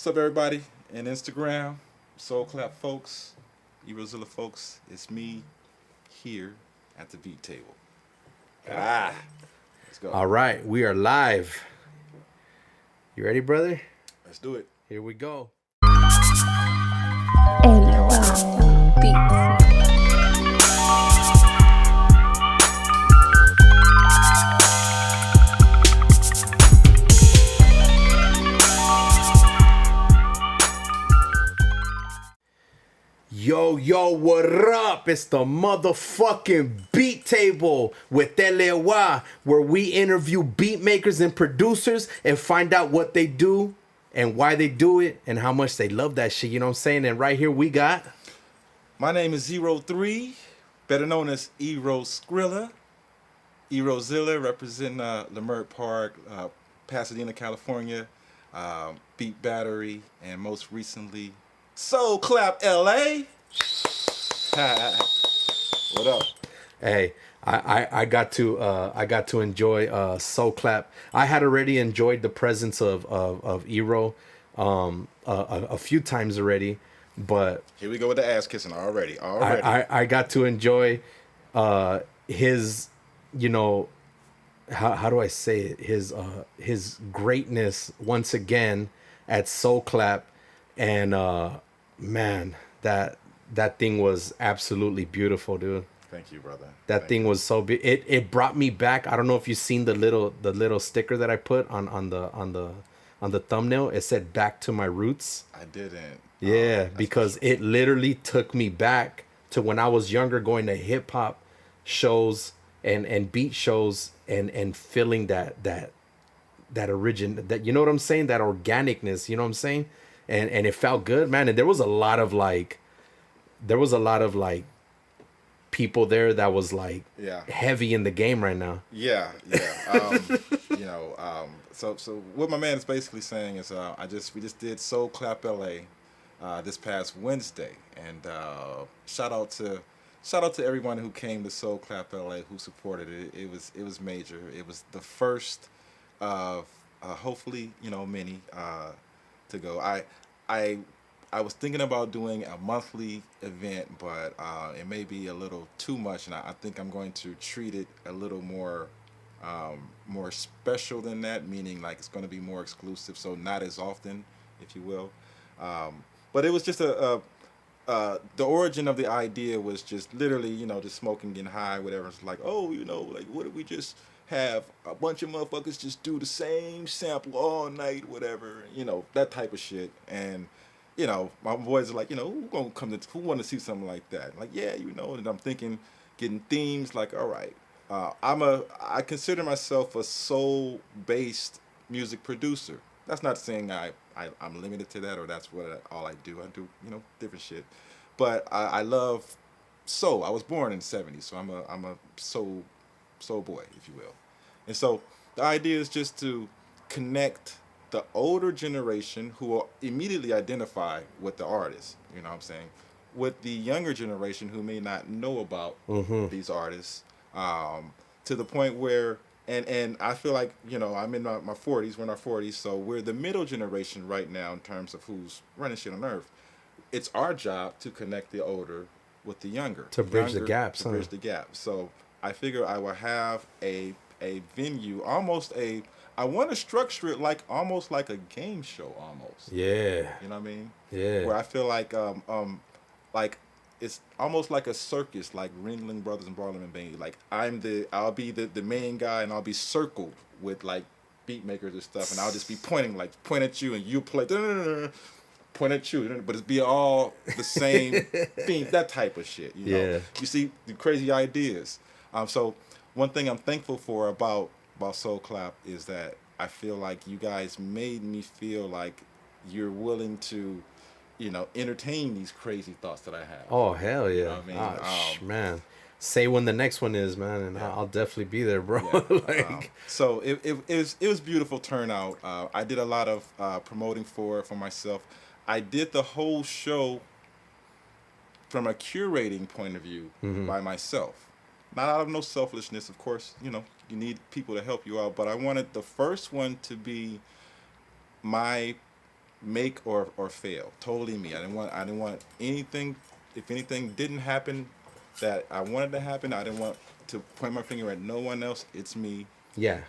What's up, everybody? And Instagram, Soul Clap folks, Erozilla folks. It's me here at the beat table. Let's go. All right, we are live. You ready, brother? Let's do it. Here we go. Erozilla Beats. Yo, what up? It's the motherfucking beat table with LEY, where we interview beat makers and producers and find out what they do and why they do it and how much they love that shit. You know what I'm saying? And right here we got... My name is 03, better known as Erozilla. Erozilla, representing Leimert Park, Pasadena, California, Beat Battery, and most recently, Soul Clap LA. What up? Hey, I got to enjoy Soul Clap. I had already enjoyed the presence of Ero a few times already, but Here we go with the ass kissing already. I got to enjoy his, you know, how do I say it, his greatness once again at Soul Clap, and man, that thing was absolutely beautiful, dude. Thank you, brother. That thing was so big. It brought me back. I don't know if you've seen the little sticker that I put on the thumbnail. It said "Back to my roots." I didn't. Yeah, because it literally took me back to when I was younger, going to hip hop shows and beat shows and feeling that origin, that, you know what I'm saying, that organicness, you know what I'm saying, and it felt good, man. And there was a lot of people there that was like heavy in the game right now. Yeah. So what my man is basically saying is, we just did Soul Clap LA this past Wednesday, and shout out to everyone who came to Soul Clap LA, who supported it. It was major. It was the first of hopefully many to go. I was thinking about doing a monthly event, but it may be a little too much, and I think I'm going to treat it a little more special than that, meaning like it's going to be more exclusive, so not as often, if you will. But it was just the origin of the idea was just literally, just smoking, getting high, whatever. It's like, like, what if we just have a bunch of motherfuckers just do the same sample all night, whatever, that type of shit. And my boys are like, who gonna who want to see something like that? Like, yeah, and I'm thinking, getting themes, like, all right, I consider myself a soul-based music producer. That's not saying I'm limited to that, or that's all I do. I do, different shit. But I love soul. I was born in the 70s, so I'm a soul boy, if you will. And so the idea is just to connect the older generation, who will immediately identify with the artist, you know what I'm saying, with the younger generation who may not know about these artists, to the point where, and I feel like, I'm in my 40s, we're in our 40s, so we're the middle generation right now in terms of who's running shit on earth. It's our job to connect the older with the younger. To bridge the gaps, to bridge the gap. So I figure I will have a venue, I want to structure it almost like a game show, almost. Yeah. You know what I mean? Yeah. Where I feel like it's almost like a circus, like Ringling Brothers and Barnum and Bailey. Like I'll be the main guy, and I'll be circled with like beat makers and stuff, and I'll just be point at you, and you play, point at you, but it's be all the same theme, that type of shit. Yeah. You see the crazy ideas. So one thing I'm thankful for about Soul Clap is that I feel like you guys made me feel like you're willing to, entertain these crazy thoughts that I have. Oh, hell yeah. You know what I mean? Man. Say when the next one is, man, and I'll definitely be there, bro. Yeah. So it was beautiful turnout. I did a lot of promoting for myself. I did the whole show from a curating point of view by myself. Not out of no selfishness, of course, you need people to help you out, but I wanted the first one to be my make or fail. Totally me. I didn't want anything. If anything didn't happen that I wanted to happen, I didn't want to point my finger at no one else. It's me. Yeah.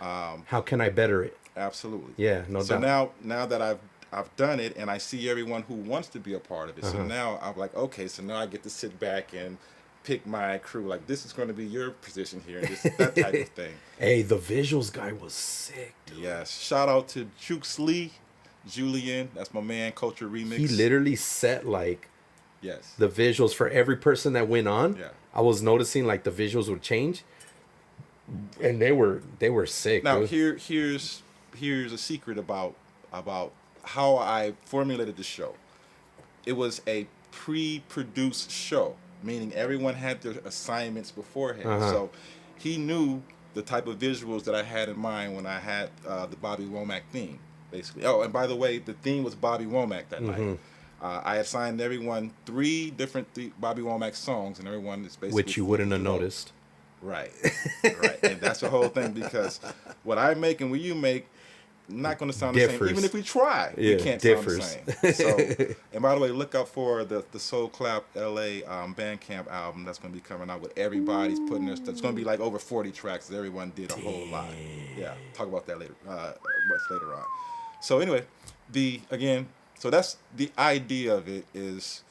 How can I better it? Absolutely. Yeah, no So doubt. now that I've done it and I see everyone who wants to be a part of it. So now I'm like, okay, so now I get to sit back and pick my crew. Like, this is going to be your position here, and just that type of thing. Hey, the visuals guy was sick, dude. Yes. Shout out to Jukes Lee, Julian. That's my man. Culture Remix. He literally set like Yes. the visuals for every person that went on. Yeah. I was noticing like the visuals would change, and they were sick. Now dude. here's a secret about how I formulated the show. It was a pre-produced show, meaning everyone had their assignments beforehand. So he knew the type of visuals that I had in mind when I had the Bobby Womack theme, basically. Oh, and by the way, the theme was Bobby Womack that night. I assigned everyone three different Bobby Womack songs, and everyone is basically Which you wouldn't have noticed. Right, right, and that's the whole thing, because what I make and what you make not going to sound the Differs. same. Even if we try, Yeah, we can't differs. sound the same. So, and by the way, look out for the Soul Clap LA Bandcamp album that's going to be coming out with everybody's putting their stuff. It's going to be like over 40 tracks. Everyone did a whole lot. Yeah, talk about that later. Much later on. So anyway, so that's the idea of it is.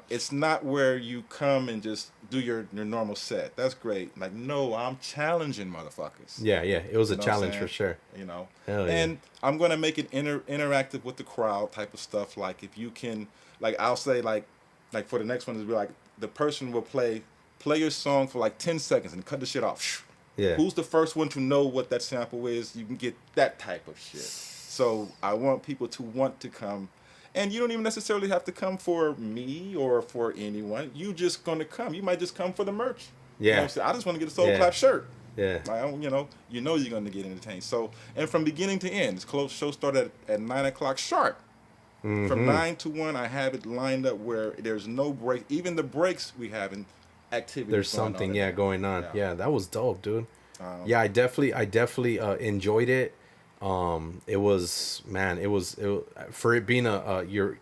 It's not where you come and just do your normal set. That's great. Like, no, I'm challenging motherfuckers. Yeah, it was a You know what I'm challenge saying? for sure. You know, Hell yeah. and I'm gonna make it interactive with the crowd type of stuff. Like, if you can, like, I'll say like for the next one is be like the person will play your song for like 10 seconds and cut the shit off. Yeah. Who's the first one to know what that sample is? You can get that type of shit. So I want people to want to come. And you don't even necessarily have to come for me or for anyone. You just gonna come. You might just come for the merch. You know what I'm saying? I just want to get a Soul Clap shirt. Yeah. You know you're gonna get entertained. So, and from beginning to end, this show started at 9 o'clock sharp. From 9 to 1, I have it lined up where there's no break. Even the breaks we have in activities. There's something, going on. Yeah, that was dope, dude. I definitely enjoyed it. It was for it being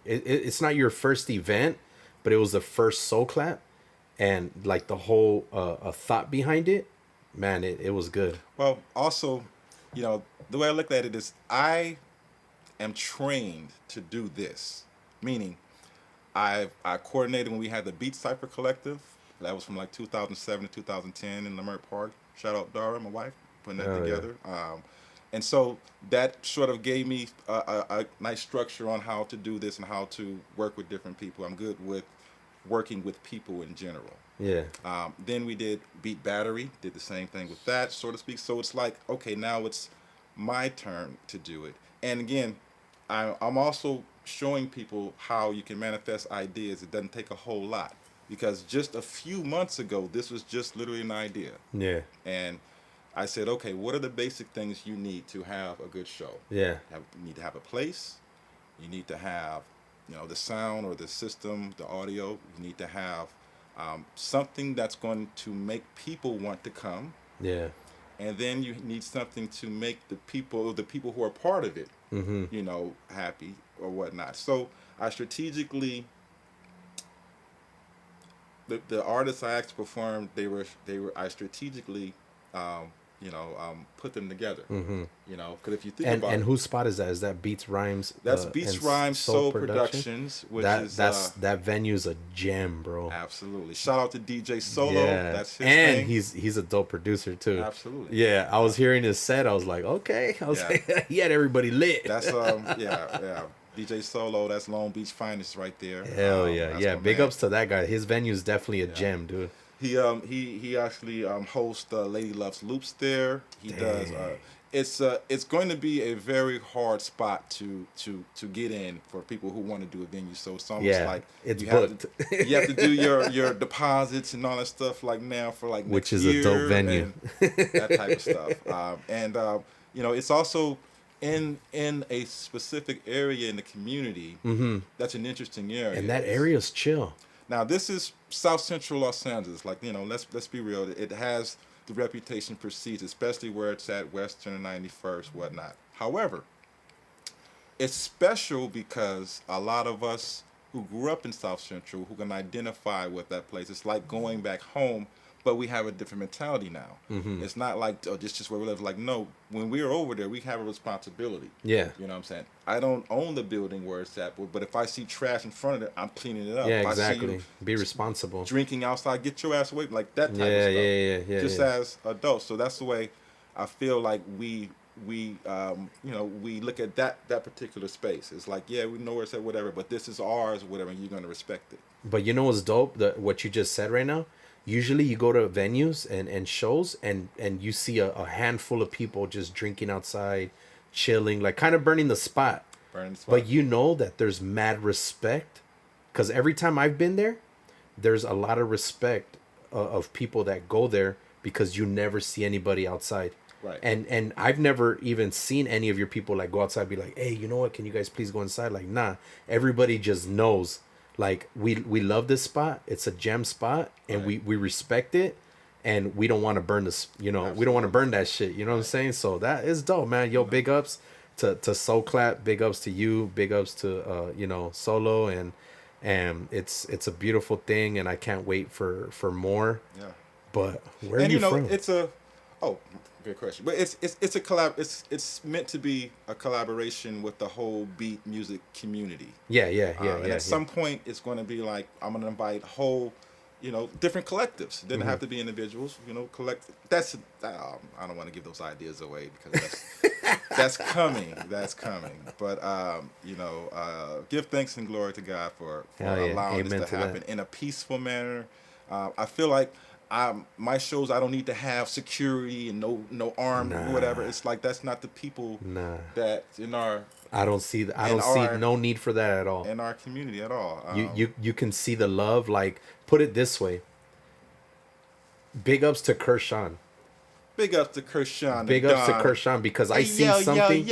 it's not your first event, but it was the first Soul Clap, and like the whole thought behind it, man, it was good. Well, also, the way I look at it is I am trained to do this, meaning I coordinated when we had the Beat Cypher Collective. That was from like 2007 to 2010 in Leimert Park. Shout out Dara, my wife, putting that together. And so that sort of gave me a nice structure on how to do this and how to work with different people. I'm good with working with people in general. Yeah. Then we did Beat Battery, did the same thing with that, so to speak. So it's like, okay, now it's my turn to do it. And again, I'm also showing people how you can manifest ideas. It doesn't take a whole lot. Because just a few months ago, this was just literally an idea. Yeah. And I said, okay, what are the basic things you need to have a good show? Yeah. You need to have a place. You need to have, the sound or the system, the audio. You need to have something that's going to make people want to come. Yeah. And then you need something to make the people who are part of it, happy or whatnot. So I strategically, the artists I asked to perform, I strategically, put them together. Because if you think about it. And whose spot is that? Is that Beats Rhymes? That's Beats Rhymes Soul Productions, which that venue's a gem, bro. Absolutely. Shout out to DJ Solo. Yeah. That's his and thing. he's a dope producer too. Absolutely. Yeah, I was hearing his set. I was like, okay. He had everybody lit. That's DJ Solo. That's Long Beach finest right there. Hell yeah. Big ups to that guy. His venue's definitely a gem, dude. He actually hosts Lady Loves Loops there. He does. It's going to be a very hard spot to get in for people who want to do a venue. So it's almost like it's booked. You have to do your deposits and all that stuff like now for like which next is year a dope venue. that type of stuff. It's also in a specific area in the community. That's an interesting area. And that area's chill. Now this is South Central Los Angeles. Like, let's be real. It has the reputation precedes, especially where it's at Western and 91st, whatnot. However, it's special because a lot of us who grew up in South Central who can identify with that place. It's like going back home, but we have a different mentality now. Mm-hmm. It's not like, oh, this is just where we live. Like, no, when we're over there, we have a responsibility. Yeah. You know what I'm saying? I don't own the building where it's at, but if I see trash in front of it, I'm cleaning it up. Yeah, if exactly. I see you Be responsible. drinking outside, get your ass away, like that type Yeah, of stuff. yeah. Just as adults. So that's the way I feel like we we look at that particular space. It's like, yeah, we know where it's at, whatever, but this is ours, whatever, and you're gonna respect it. But you know what's dope? What you just said right now? Usually you go to venues and shows and you see a handful of people just drinking outside, chilling, like kind of burning the spot. Burning the spot. But you know that there's mad respect. Because every time I've been there, there's a lot of respect of people that go there because you never see anybody outside. Right. And I've never even seen any of your people like go outside and be like, hey, you know what? Can you guys please go inside? Like, nah. Everybody just knows. Like, we love this spot. It's a gem spot. And Right. we respect it. And we don't want to burn this, we don't want to burn that shit. You know what I'm saying? So that is dope, man. Yo, big ups to Soul Clap. Big ups to you. Big ups to, Solo. And it's a beautiful thing. And I can't wait for more. Yeah. But where are you from? It's a good question. But it's a collab. It's meant to be a collaboration with the whole beat music community. Yeah. And at some point, it's going to be like, I'm going to invite whole, different collectives. It doesn't have to be individuals. That's I don't want to give those ideas away because that's coming. That's coming. But give thanks and glory to God for allowing Amen this to happen that. in a peaceful manner. I feel like my shows, I don't need to have security and no armed whatever. It's like that's not the people that in our I don't see no need for that at all. In our community at all. You can see the love. Like, put it this way. Big ups to Kershawn. Big ups to Kershawn. Big ups to Kershawn because I seen something.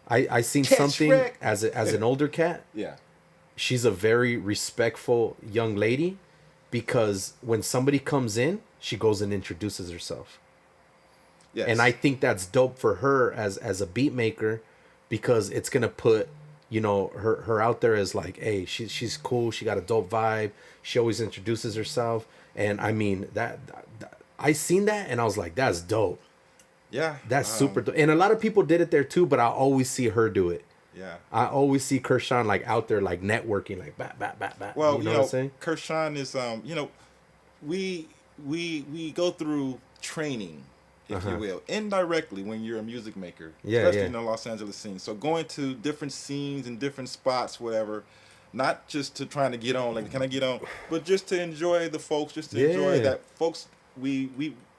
I seen something Rick. as an older cat. Yeah. She's a very respectful young lady because when somebody comes in, she goes and introduces herself. Yes. And I think that's dope for her as a beat maker because it's gonna put her out there as like, hey, she's cool, she got a dope vibe, she always introduces herself. And I mean that I seen that and I was like, that's dope. Yeah. That's super dope. And a lot of people did it there too, but I always see her do it. Yeah. I always see Kershawn like out there like networking, like bat. Well, you know what I'm saying? Kershawn is we go through training, if you will, indirectly when you're a music maker, especially in the Los Angeles scene. So going to different scenes and different spots, whatever, not just to trying to get on, like, can I get on, but just to enjoy the folks, just to enjoy that folks. We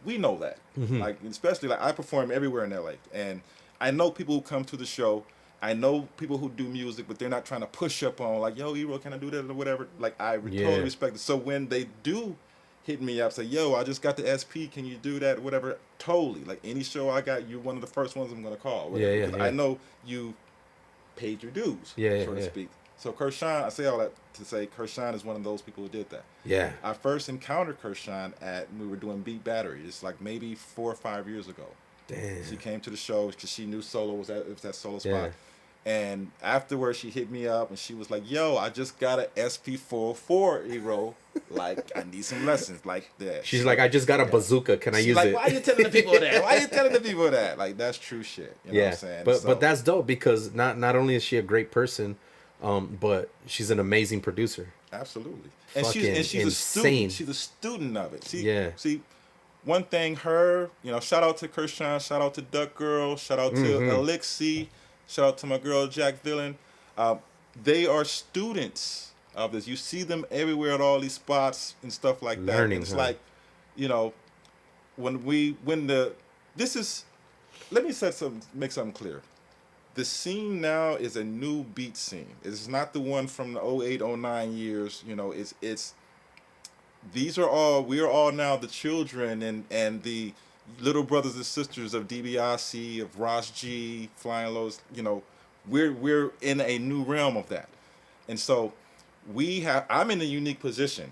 know that, like, especially like I perform everywhere in LA, and I know people who come to the show. I know people who do music, but they're not trying to push up on like, yo, E-Ro, can I do that or whatever. Like, I totally respect it. So when they do hit me up, say, yo, I just got the SP, can you do that or whatever? Totally. Like, any show I got, you're one of the first ones I'm going to call. Whatever, I know you paid your dues, so to speak. So Kershawn, I say all that to say Kershawn is one of those people who did that. Yeah. I first encountered Kershawn we were doing Beat Battery. It's like maybe 4 or 5 years ago. Damn. She came to the show because she knew Solo was at that Solo spot. And afterwards, she hit me up and she was like, yo, I just got an SP404 E-Ro. Like, I need some lessons like that. She's like, I just got a bazooka. Can I use like, it? Why are you telling the people that? Why are you telling the people that? Like, that's true shit. You know what I'm saying? But that's dope because not only is she a great person, but she's an amazing producer. Absolutely. And she's insane. a student. She's a student of it. See, one thing, shout out to Kershawn, shout out to Duck Girl, shout out to Elixir, shout out to my girl Jack Villain. They are students of this. You see them everywhere at all these spots and stuff like that. Learning, and it's like, let me make something clear. The scene now is a new beat scene. It's not the one from the 08, 09 years. We are all now the children and the little brothers and sisters of DiBiase, of Ross G, Flying Lows. We're in a new realm of that. And so I'm in a unique position.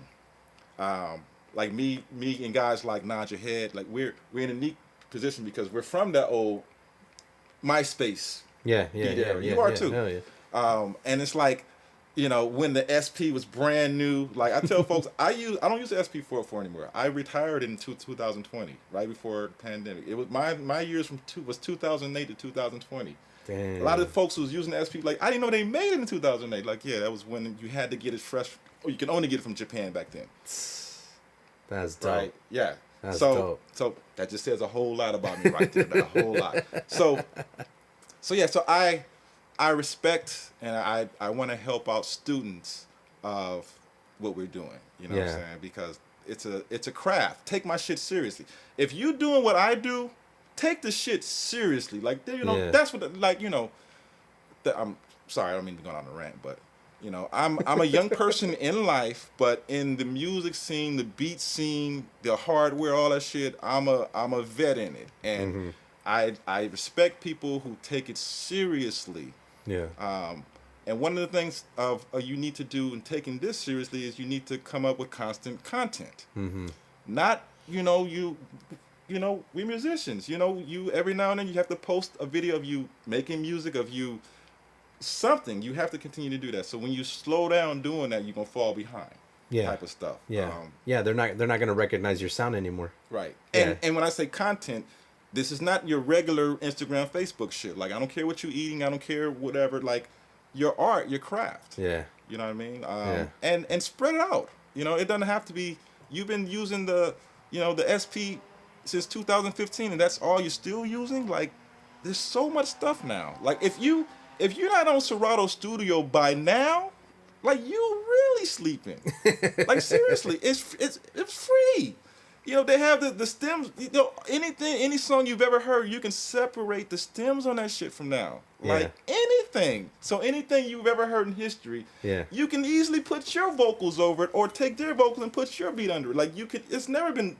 Like me and guys like Nod Your Head, like we're in a unique position because we're from that old MySpace. Yeah. You are too. Hell yeah. And it's like, you know, when the SP was brand new, like I tell folks, I don't use the SP404 anymore. I retired in 2020, right before the pandemic. It was my years was 2008 to 2020. Damn. A lot of folks who was using the SP, like, I didn't know they made it in 2008. Like, yeah, that was when you had to get it fresh, or you can only get it from Japan back then. That's dope. Right? Yeah. That's so dope. so that just says a whole lot about me right there. A whole lot. So yeah, so I respect and I want to help out students of what we're doing. You know what I'm saying? Because it's a craft. Take my shit seriously. If you doing what I do, take the shit seriously. Like, you know, that's what like, you know, I'm sorry, I don't mean to go on a rant, but you know, I'm a young person in life, but in the music scene, the beat scene, the hardware, all that shit, I'm a vet in it, and I respect people who take it seriously. Yeah. And one of the things you need to do in taking this seriously is you need to come up with constant content. Not, you know, we musicians, you know, you every now and then you have to post a video of you making music, of you something. You have to continue to do that. So when you slow down doing that, you're gonna fall behind. Type of stuff. Yeah, they're not gonna recognize your sound anymore. Right. Yeah. And when I say content, this is not your regular Instagram, Facebook shit. Like, I don't care what you're eating, I don't care whatever. Like, your art, your craft. Yeah. You know what I mean? And spread it out. You know, it doesn't have to be. You've been using the SP since 2015, and that's all you're still using. Like, there's so much stuff now. Like, if you're not on Serato Studio by now, like, you really sleeping. Like, seriously, it's free. You know, they have the stems. You know, any song you've ever heard, you can separate the stems on that shit from now. Like, anything. So anything you've ever heard in history, you can easily put your vocals over it, or take their vocals and put your beat under it. Like, you could. It's never been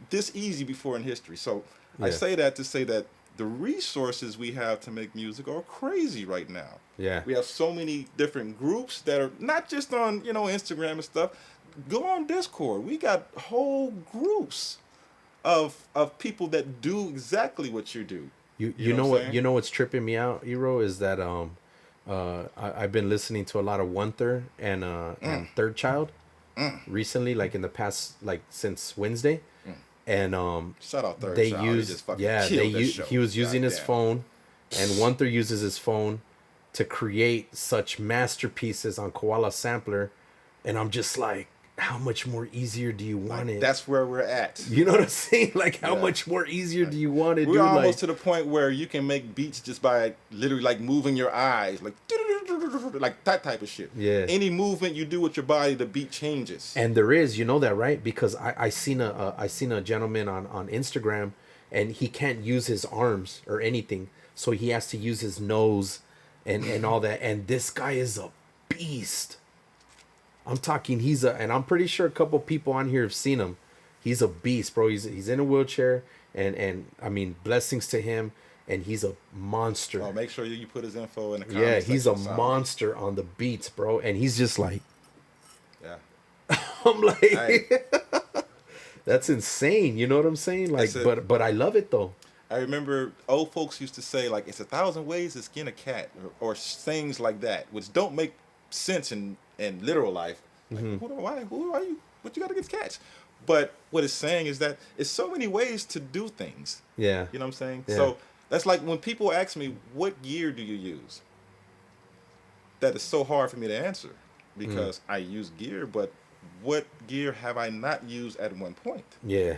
this easy before in history. So I say that to say that the resources we have to make music are crazy right now. Yeah. We have so many different groups that are not just on, you know, Instagram and stuff. Go on Discord. We got whole groups of people that do exactly what you do. You know what? You know what's tripping me out, Ero, is that I've been listening to a lot of One Third and Third Child recently, like in the past, like since Wednesday. And shout out Third they Child. used he was using his phone, and One Third uses his phone to create such masterpieces on Koala Sampler, and I'm just like, how much more easier do you want it? That's where we're at. You know what I'm saying? Like, how much more easier do you want it? We're almost to the point where you can make beats just by literally like moving your eyes, like that type of shit. Yeah. Any movement you do with your body, the beat changes. And there is, you know that, right? Because I seen a gentleman on Instagram, and he can't use his arms or anything, so he has to use his nose and all that. And this guy is a beast. I'm talking, and I'm pretty sure a couple people on here have seen him. He's a beast, bro. He's in a wheelchair, and I mean, blessings to him. And he's a monster. Oh, make sure you put his info in the comments. Yeah, he's a monster on the beats, bro. And he's just like, I'm like, hey. That's insane. You know what I'm saying? Like, but I love it though. I remember old folks used to say, like, it's 1,000 ways to skin a cat, or things like that, which don't make sense in literal life. Like, who are you? What you got against cats? But what it's saying is that it's so many ways to do things. Yeah. You know what I'm saying? Yeah. So that's like when people ask me, what gear do you use? That is so hard for me to answer, because I use gear, but what gear have I not used at one point? Yeah.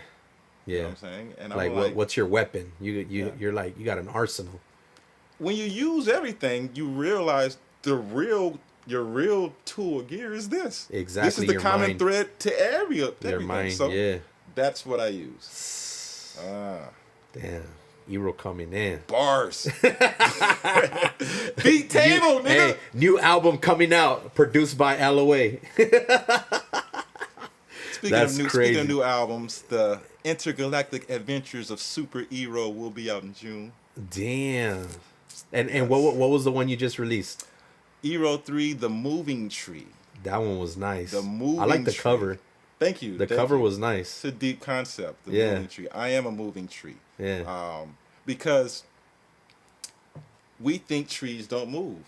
You know what I'm saying? And like, I'm what's your weapon? You're like, you got an arsenal. When you use everything, you realize your real tool of gear is this. Exactly. This is the common thread to everything. Your mind, so that's what I use. Damn. Ero coming in. Bars. Beat table, nigga. Hey, new album coming out, produced by LOA. Speaking of new albums, the Intergalactic Adventures of Super Ero will be out in June. Damn. And what was the one you just released? Ero 3, The Moving Tree. That one was nice. The Moving I like the Tree. cover. Thank you. The cover was nice. It's a deep concept. The moving tree. I am a moving tree. Yeah. Because we think trees don't move,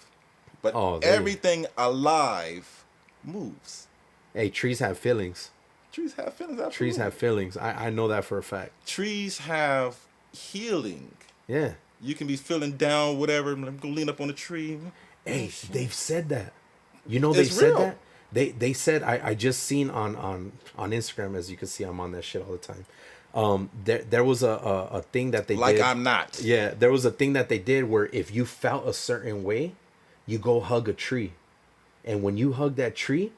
But Oh, everything alive moves. Hey, trees have feelings. Trees have feelings. Absolutely. Trees have feelings. I know that for a fact. Trees have healing. Yeah. You can be feeling down, whatever. I'm gonna lean up on a tree. Hey, they've said that. You know, It's they said real. that. They said I just seen on Instagram, as you can see, I'm on that shit all the time. There was a thing that they Like did. I'm not. Yeah, there was a thing that they did where if you felt a certain way, you go hug a tree, and when you hug that tree,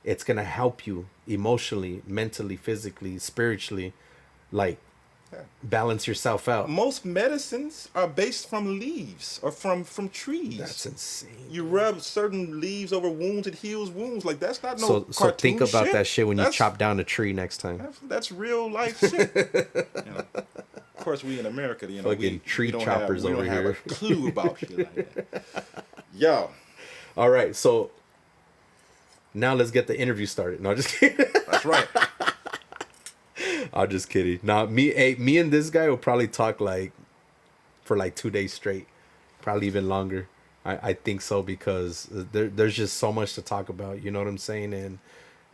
it's gonna help you emotionally, mentally, physically, spiritually, like balance yourself out. Most medicines are based from leaves or from trees. That's insane. You rub certain leaves over wounds, it heals wounds. Like that's not no So cartoon think about shit. that shit when you That's- chop down a tree next time. That's real life shit. You know, of course, we in America, you know, Fucking tree choppers we over don't have here. a clue about shit like that. Yo, All right, so now let's get the interview started. No, just kidding. that's right. I'm just kidding. Now, me and this guy will probably talk like for like 2 days straight, probably even longer. I think so because there's just so much to talk about. You know what I'm saying?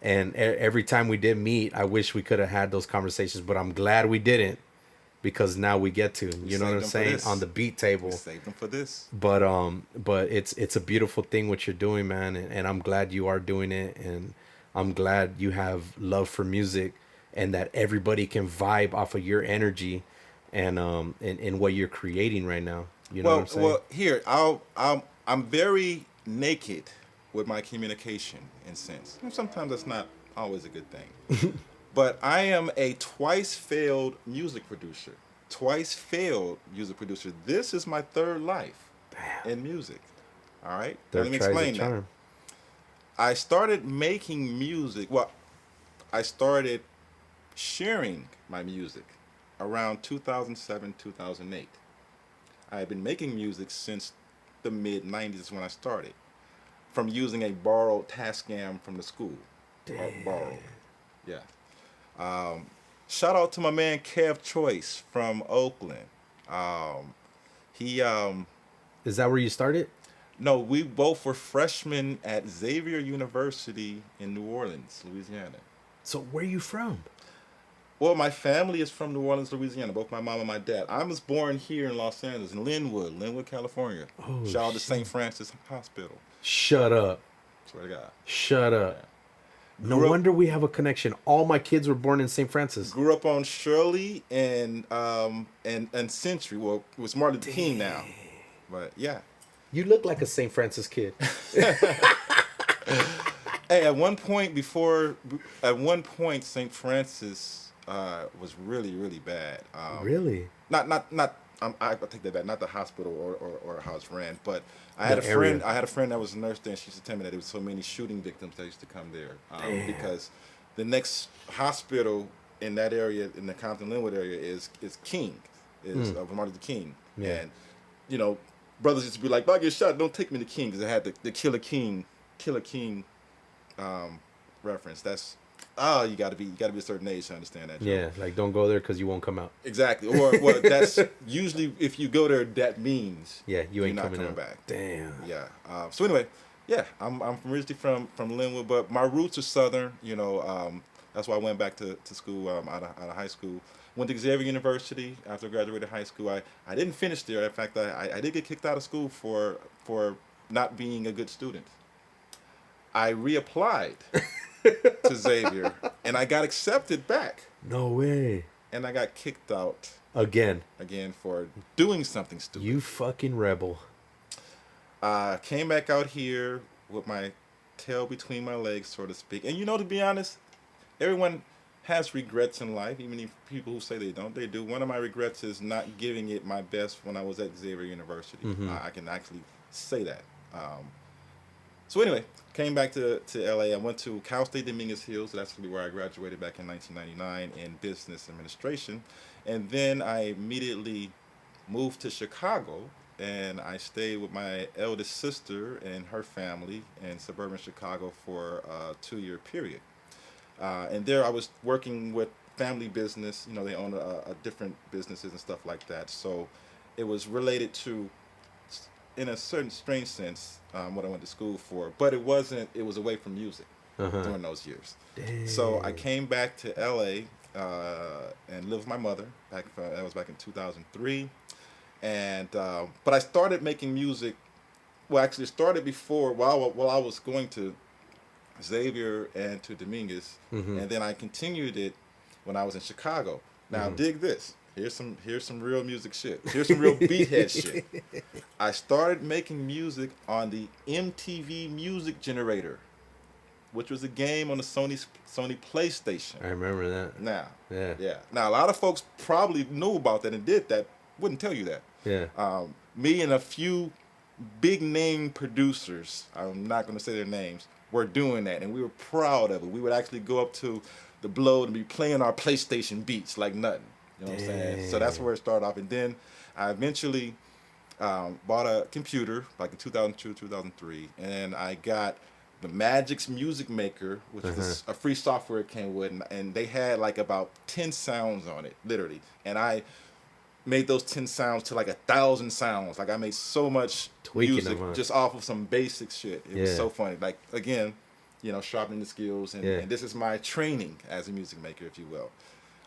And every time we did meet, I wish we could have had those conversations, but I'm glad we didn't because now we get to. You know what I'm saved them for saying? this. On the beat table. We saved them for this. But it's a beautiful thing what you're doing, man, and I'm glad you are doing it, and I'm glad you have love for music, and that everybody can vibe off of your energy, and what you're creating right now. You know what I'm saying? Well, here I'm very naked with my communication in sense. And sometimes that's not always a good thing. But I am a twice failed music producer. This is my third life in music. All right? Now, Third let me tries the explain that. charm. I started making music. Well, I started sharing my music around 2007, 2008. I had been making music since the mid 90s is when I started. From using a borrowed Tascam from the school. Borrowed. Yeah. Shout out to my man Kev Choice from Oakland. He Is that where you started? No, we both were freshmen at Xavier University in New Orleans, Louisiana. So where are you from? Well, my family is from New Orleans, Louisiana, both my mom and my dad. I was born here in Los Angeles, in Linwood, California. Oh, Shout out to shit. St. Francis Hospital. Shut up. Swear to God. Shut up. No Grew up- wonder we have a connection. All my kids were born in St. Francis. Grew up on Shirley and Century. Well, it was Martin Luther King now. But yeah. You look like a St. Francis kid. Hey, at one point, St. Francis was really, really bad. Really? Not. I take that back. Not the hospital or how it's ran, but I had The a friend. area. I had a friend that was a nurse there, and she used to tell me that there was so many shooting victims that used to come there because the next hospital in that area, in the Compton Linwood area, is King, Martin Luther King, Yeah. and you know, brothers used to be like, "If I get shot, don't take me to King," because it had the Killer King reference. That's you gotta be a certain age to understand that. Joke. Yeah, like don't go there because you won't come out. Exactly. Or well, that's usually if you go there, that means Yeah, you you're ain't not coming coming out. back. Damn. Yeah. So anyway, yeah, I'm originally from Linwood, but my roots are Southern. You know, that's why I went back to school out of high school. Went to Xavier University after I graduated high school. I didn't finish there. In fact, I did get kicked out of school for not being a good student. I reapplied to Xavier, and I got accepted back, No way. and I got kicked out Again, again for doing something stupid. you fucking rebel. Came back out here with my tail between my legs, so to speak. And you know, to be honest, everyone has regrets in life, even if people who say they don't, they do. One of my regrets is not giving it my best when I was at Xavier University. I can actually say that. So anyway, came back to LA. I went to Cal State Dominguez Hills. So that's really where I graduated back in 1999 in business administration. And then I immediately moved to Chicago, and I stayed with my eldest sister and her family in suburban Chicago for a 2-year period. And there I was working with family business. You know, they own a different businesses and stuff like that. So it was related to in a certain strange sense what I went to school for, but it wasn't. It was away from music during those years. So I came back to LA and lived with my mother. That was back in 2003, and but I started making music. Well, actually, it started before while I was going to Xavier and to Dominguez, and then I continued it when I was in Chicago. Now, dig this. Here's some real music shit. Here's some real beathead shit. I started making music on the MTV Music Generator, which was a game on the Sony PlayStation. I remember that. Now, Yeah. Now, a lot of folks probably knew about that and did that. Wouldn't tell you that. Yeah. Me and a few big name producers, I'm not going to say their names, were doing that, and we were proud of it. We would actually go up to the Blow and be playing our PlayStation beats like nothing. You know what I'm saying? So that's where it started off. And then I eventually bought a computer, like in 2002, 2003, and I got the Magic's Music Maker, which was a free software it came with, and they had like about 10 sounds on it, literally. And I made those 10 sounds to like 1,000 sounds. Like I made so much music just off of some basic shit. It was so funny. Like again, you know, sharpening the skills, and this is my training as a music maker, if you will.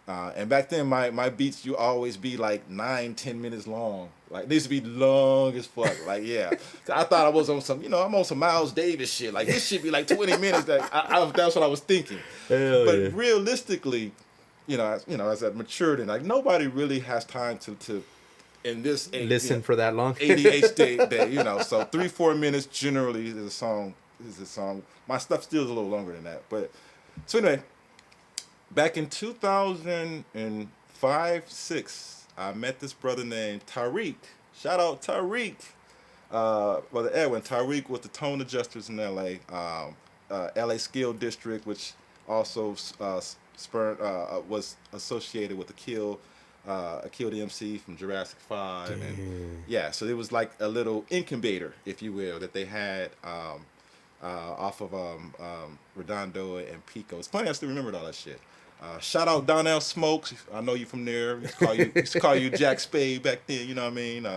And back then, my beats you always be like 9-10 minutes long. Like they used to be long as fuck. Like I thought I was on some, I'm on some Miles Davis shit. Like this should be like 20 minutes. That's what I was thinking. But realistically, as I matured, and like nobody really has time to in this listen for that long. ADHD day, So 3-4 minutes generally is a song. My stuff still is a little longer than that, but so anyway, back in 2005-06, I met this brother named Tariq. Shout out Tariq, brother Edwin. Tariq was the tone adjusters in LA, LA Skill District, which also was associated with Akil the MC from Jurassic 5. And so it was like a little incubator, if you will, that they had off of Redondo and Pico. It's funny I still remembered all that shit. Shout out Donnell Smokes. I know you from there. Used to call you Jack Spade back then, you know what I mean?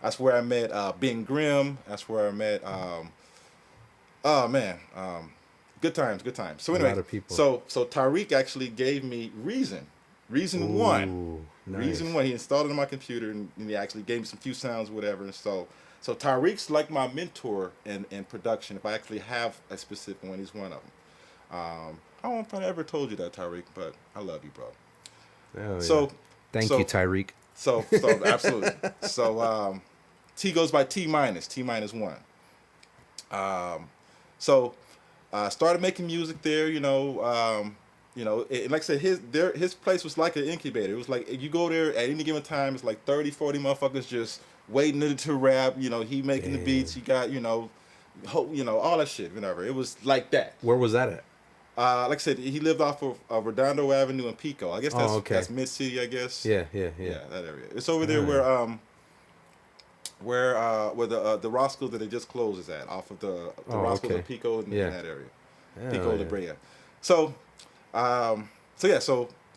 That's where I met Ben Grimm. That's where I met good times. So anyway, a lot of people. so Tariq actually gave me Reason One. Nice. Reason One. He installed it on my computer, and he actually gave me some few sounds, whatever. And so Tariq's like my mentor in production. If I actually have a specific one, he's one of them. I don't know if I ever told you that, Tariq, but I love you, bro. Oh, So thank you, Tariq. So absolutely. So T goes by T minus one. So I started making music there. Like I said, his place was like an incubator. It was like you go there at any given time, it's like 30, 40 motherfuckers just waiting to rap. He making the beats. You got all that shit. Whatever. It was like that. Where was that at? Like I said, he lived off of Redondo Avenue and Pico. I guess that's Mid City. I guess. Yeah, that area. It's over there where the Roscoe that they just closed is at, off of the Roscoe and Pico in that area. Pico La Brea. So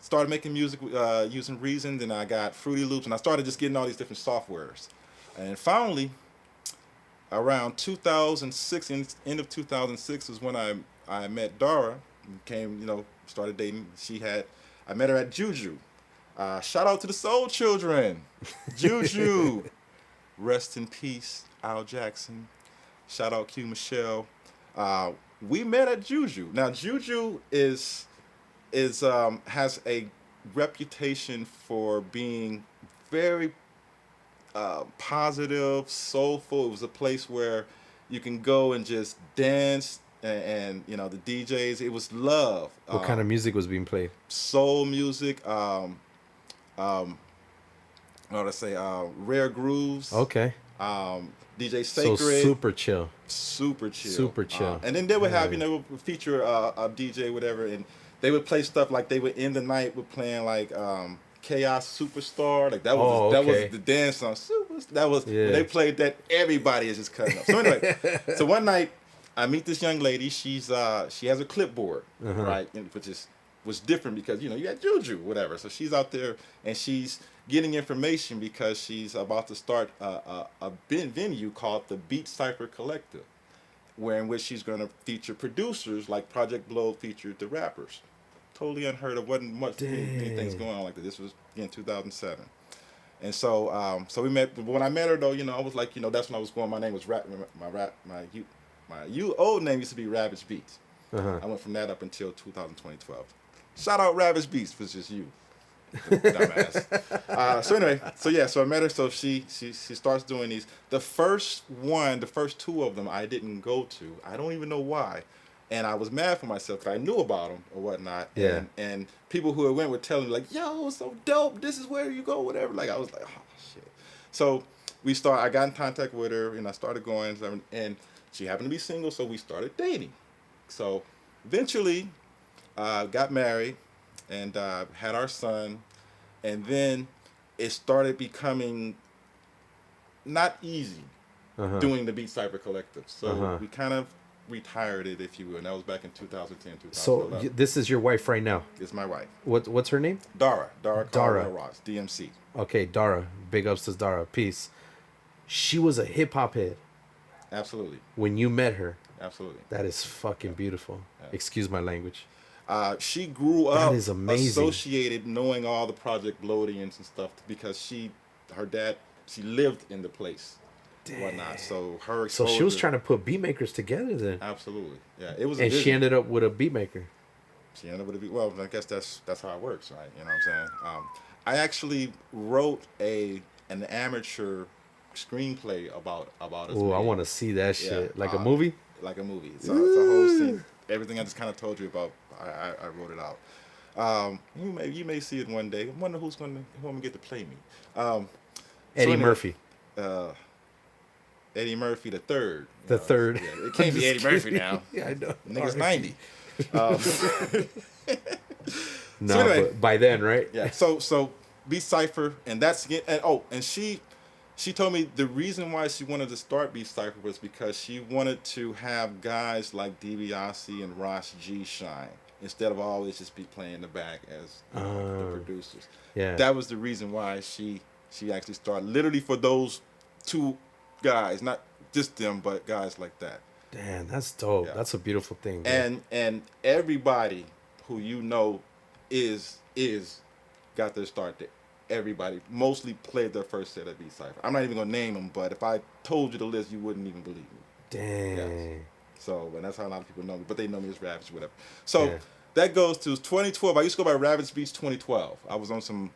started making music using Reason. Then I got Fruity Loops, and I started just getting all these different softwares. And finally, around 2006, end of 2006 was when I met Dara. Started dating. I met her at Juju. Shout out to the Soul Children. Juju. Rest in peace, Al Jackson. Shout out Q Michelle. We met at Juju. Now Juju has a reputation for being very positive, soulful. It was a place where you can go and just dance. And the DJs, it was love. What kind of music was being played? Soul music. Rare Grooves. Okay. DJ Sacred. So super chill. And then they would have, would feature a DJ, whatever, and they would play stuff like they would end the night with playing like Chaos Superstar. Like that was the dance song. When they played that, everybody is just cutting up. So anyway, so one night I meet this young lady. She has a clipboard, right, which was different because you got Juju, whatever. So she's out there and she's getting information because she's about to start a venue called the Beat Cypher Collective, where in which she's going to feature producers like Project Blow featured the rappers. Totally unheard of. Wasn't much anything's going on like that. This was in 2007. And so, so we met. But when I met her, though, I was like, that's when I was going. My name was my old name used to be Ravage Beats. I went from that up until 2012. Shout out Ravage Beats, was just you, dumbass. So anyway, so I met her. So she starts doing these. The first two of them, I didn't go to. I don't even know why. And I was mad for myself because I knew about them or whatnot. Yeah. And people who went would tell me like, "Yo, so dope. This is where you go, whatever." Like I was like, "Oh shit." So I got in contact with her and I started going, and she happened to be single, so we started dating. So eventually, got married and had our son, and then it started becoming not easy doing the Beat Cypher Collective. So we kind of retired it, if you will, and that was back in 2010, 2011. So this is your wife right now. It's my wife. What's her name? Dara Ross, DMC. Okay, Dara. Big ups to Dara. Peace. She was a hip hop head. Absolutely. When you met her. Absolutely. That is fucking beautiful. Yeah. Excuse my language. She grew up that is amazing. Associated knowing all the Project Blodians and stuff because her dad lived in the place. Damn. Whatnot. So her exposure, so she was trying to put beatmakers together then. Absolutely. Yeah. It was. And she ended up with a beatmaker. She ended up with a beat. Well, I guess that's how it works, right? You know what I'm saying? I actually wrote an amateur screenplay about us. Oh, I want to see that shit. Yeah, like a movie? Like a movie. So it's a whole scene. Everything I just kind of told you about, I wrote it out. You may see it one day. I wonder who's going to get to play me. Eddie Murphy. Eddie Murphy the third. The third. Yeah, it can't be Eddie Murphy now. Yeah, I know. Nigga's 90. No, so anyway, but by then, right? Yeah. So Beat Cypher, and she told me the reason why she wanted to start Beat Cypher was because she wanted to have guys like DiBiase and Ross G shine instead of always just be playing the back as the producers. Yeah. That was the reason why she actually started, literally for those two guys, not just them, but guys like that. Damn, that's dope. Yeah. That's a beautiful thing. Bro. And everybody who is got their start there. Everybody mostly played their first set at Beat Cypher. I'm not even gonna name them, but if I told you the list, you wouldn't even believe me. Damn. Yes. So, and that's how a lot of people know me, but they know me as Ravage, whatever. So that goes to 2012. I used to go by Ravage Beats 2012. I was on some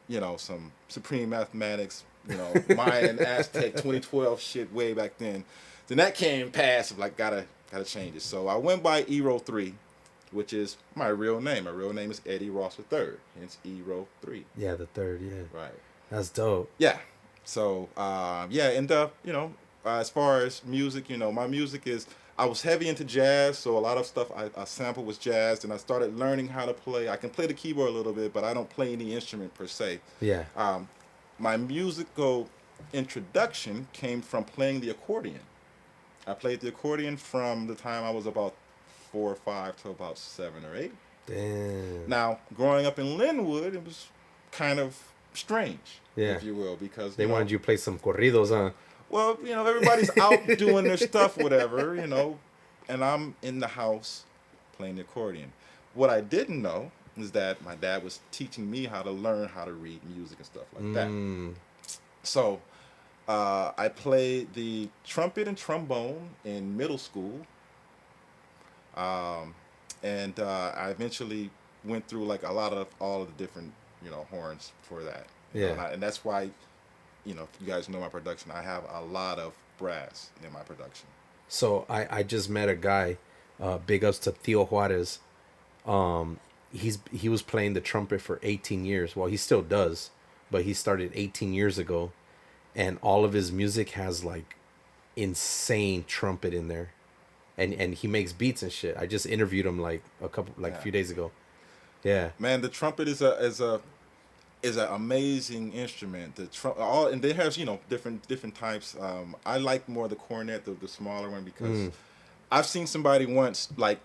Supreme Mathematics, Mayan Aztec 2012 shit way back then. Then that came past, like gotta change it. So I went by Ero3, which is my real name. My real name is Eddie Ross III, hence Ero3. Yeah, the third, yeah. Right. That's dope. Yeah. So, as far as music, my music is, I was heavy into jazz, so a lot of stuff I sampled was jazz, and I started learning how to play. I can play the keyboard a little bit, but I don't play any instrument per se. Yeah. My musical introduction came from playing the accordion. I played the accordion from the time I was about 4 or 5 to about 7 or 8. Damn. Now, growing up in Linwood, it was kind of strange, if you will, because they wanted you to play some corridos, huh? Well, everybody's out doing their stuff, whatever, and I'm in the house playing the accordion. What I didn't know is that my dad was teaching me how to learn how to read music and stuff like that. So I played the trumpet and trombone in middle school. And I eventually went through like all of the different, horns for that. Yeah. And that's why, if you guys know my production, I have a lot of brass in my production. So I just met a guy, big ups to Theo Juarez. He was playing the trumpet for 18 years. Well, he still does, but he started 18 years ago, and all of his music has like insane trumpet in there. And he makes beats and shit. I just interviewed him like a few days ago. Yeah. Man, the trumpet is an amazing instrument. And they have different types. I like more the cornet, the smaller one, because I've seen somebody once like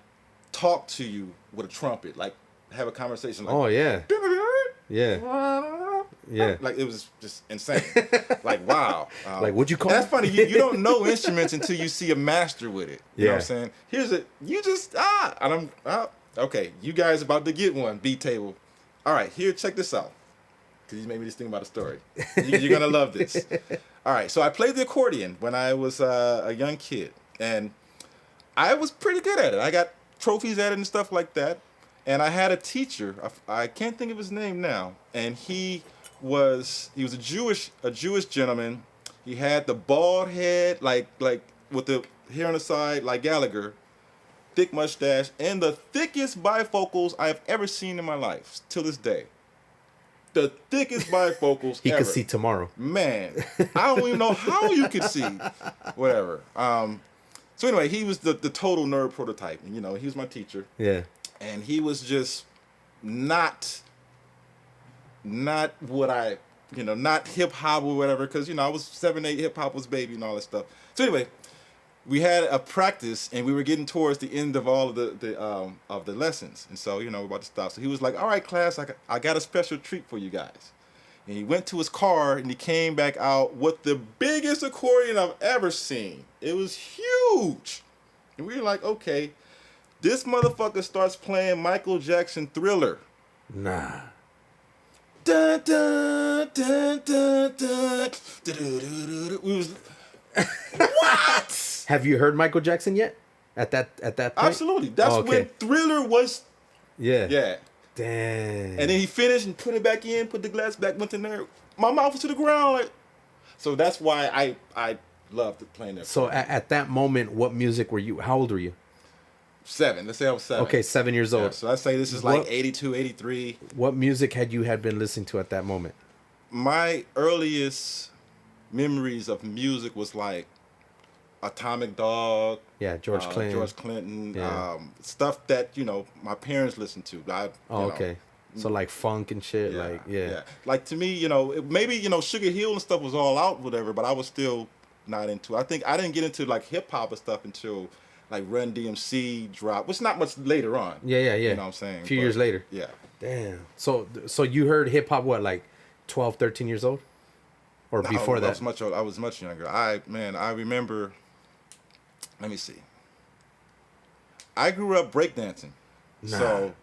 talk to you with a trumpet, like have a conversation like, Oh yeah. Yeah. like it was just insane. Like wow. Like, what'd you call That's it? funny. You don't know instruments until you see a master with it. You know what I'm Yeah. saying? Here's it. You just and okay. You guys about to get one beat table. All right, here, check this out. Because you made me just think about a story. You're gonna love this. All right, so I played the accordion when I was a young kid, and I was pretty good at it. I got trophies at it and stuff like that. And I had a teacher. I can't think of his name now, and he was a Jewish gentleman. He had the bald head, like with the hair on the side, like Gallagher, thick mustache, and the thickest bifocals I've ever seen in my life till this day. The thickest bifocals He ever. could see tomorrow. Man, I don't even know how you could see. Whatever. So anyway, he was the total nerd prototype, and he was my teacher, Yeah. and he was just not what I, not hip hop or whatever, because I was 7, 8, hip hop was baby and all that stuff. So anyway, we had a practice, and we were getting towards the end of all of the lessons, and so we're about to stop. So he was like, "All right, class, I got a special treat for you guys." And he went to his car, and he came back out with the biggest accordion I've ever seen. It was huge, and we were like, "Okay." This motherfucker starts playing Michael Jackson Thriller. Nah. Dun, dun, dun, dun, dun. We was what? Have you heard Michael Jackson yet? At that point? Absolutely. That's when Thriller was. Yeah. Yeah. Damn. And then he finished and put it back in, put the glass back, went in there. My mouth was to the ground. Like, so that's why I loved playing that. So at that moment, what music were you? How old were you? 7. Let's say I was 7. Okay, 7 years old. Yeah, so I say this is like 82, 83. What music had you been listening to at that moment? My earliest memories of music was like Atomic Dog. Yeah, George Clinton. Yeah. Stuff that my parents listened to. Okay. So like funk and shit, yeah. Like to me, maybe Sugar Hill and stuff was all out, whatever. But I was still not into it. I think I didn't get into like hip hop and stuff until like Run DMC dropped, which not much later on. Yeah. You know what I'm saying? A few years later. Yeah. Damn. So you heard hip hop what, like 12, 13 years old? Or No, before that? I was much younger. I remember. Let me see. I grew up breakdancing. Nah. So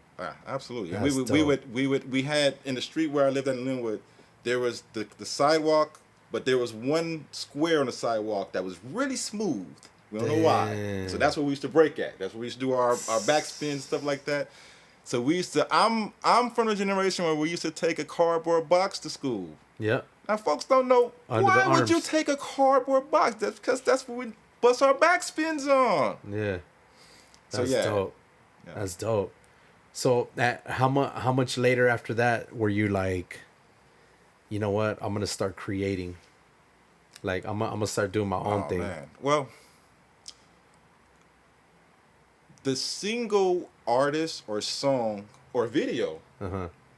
absolutely. That's We had in the street where I lived in Linwood, there was the sidewalk, but there was one square on the sidewalk that was really smooth. We don't know why. So that's what we used to break at. That's what we used to do our backspin, stuff like that. So we used to. I'm from the generation where we used to take a cardboard box to school. Yeah. Now folks don't know Under why the would you arms. take a cardboard box? That's because that's what we bust our backspins on. Yeah. So, That's yeah. dope. Yeah. That's dope. So how much later after that were you like, you know what? I'm gonna start creating. Like I'm gonna start doing my own thing. Man. Well, the single artist or song or video,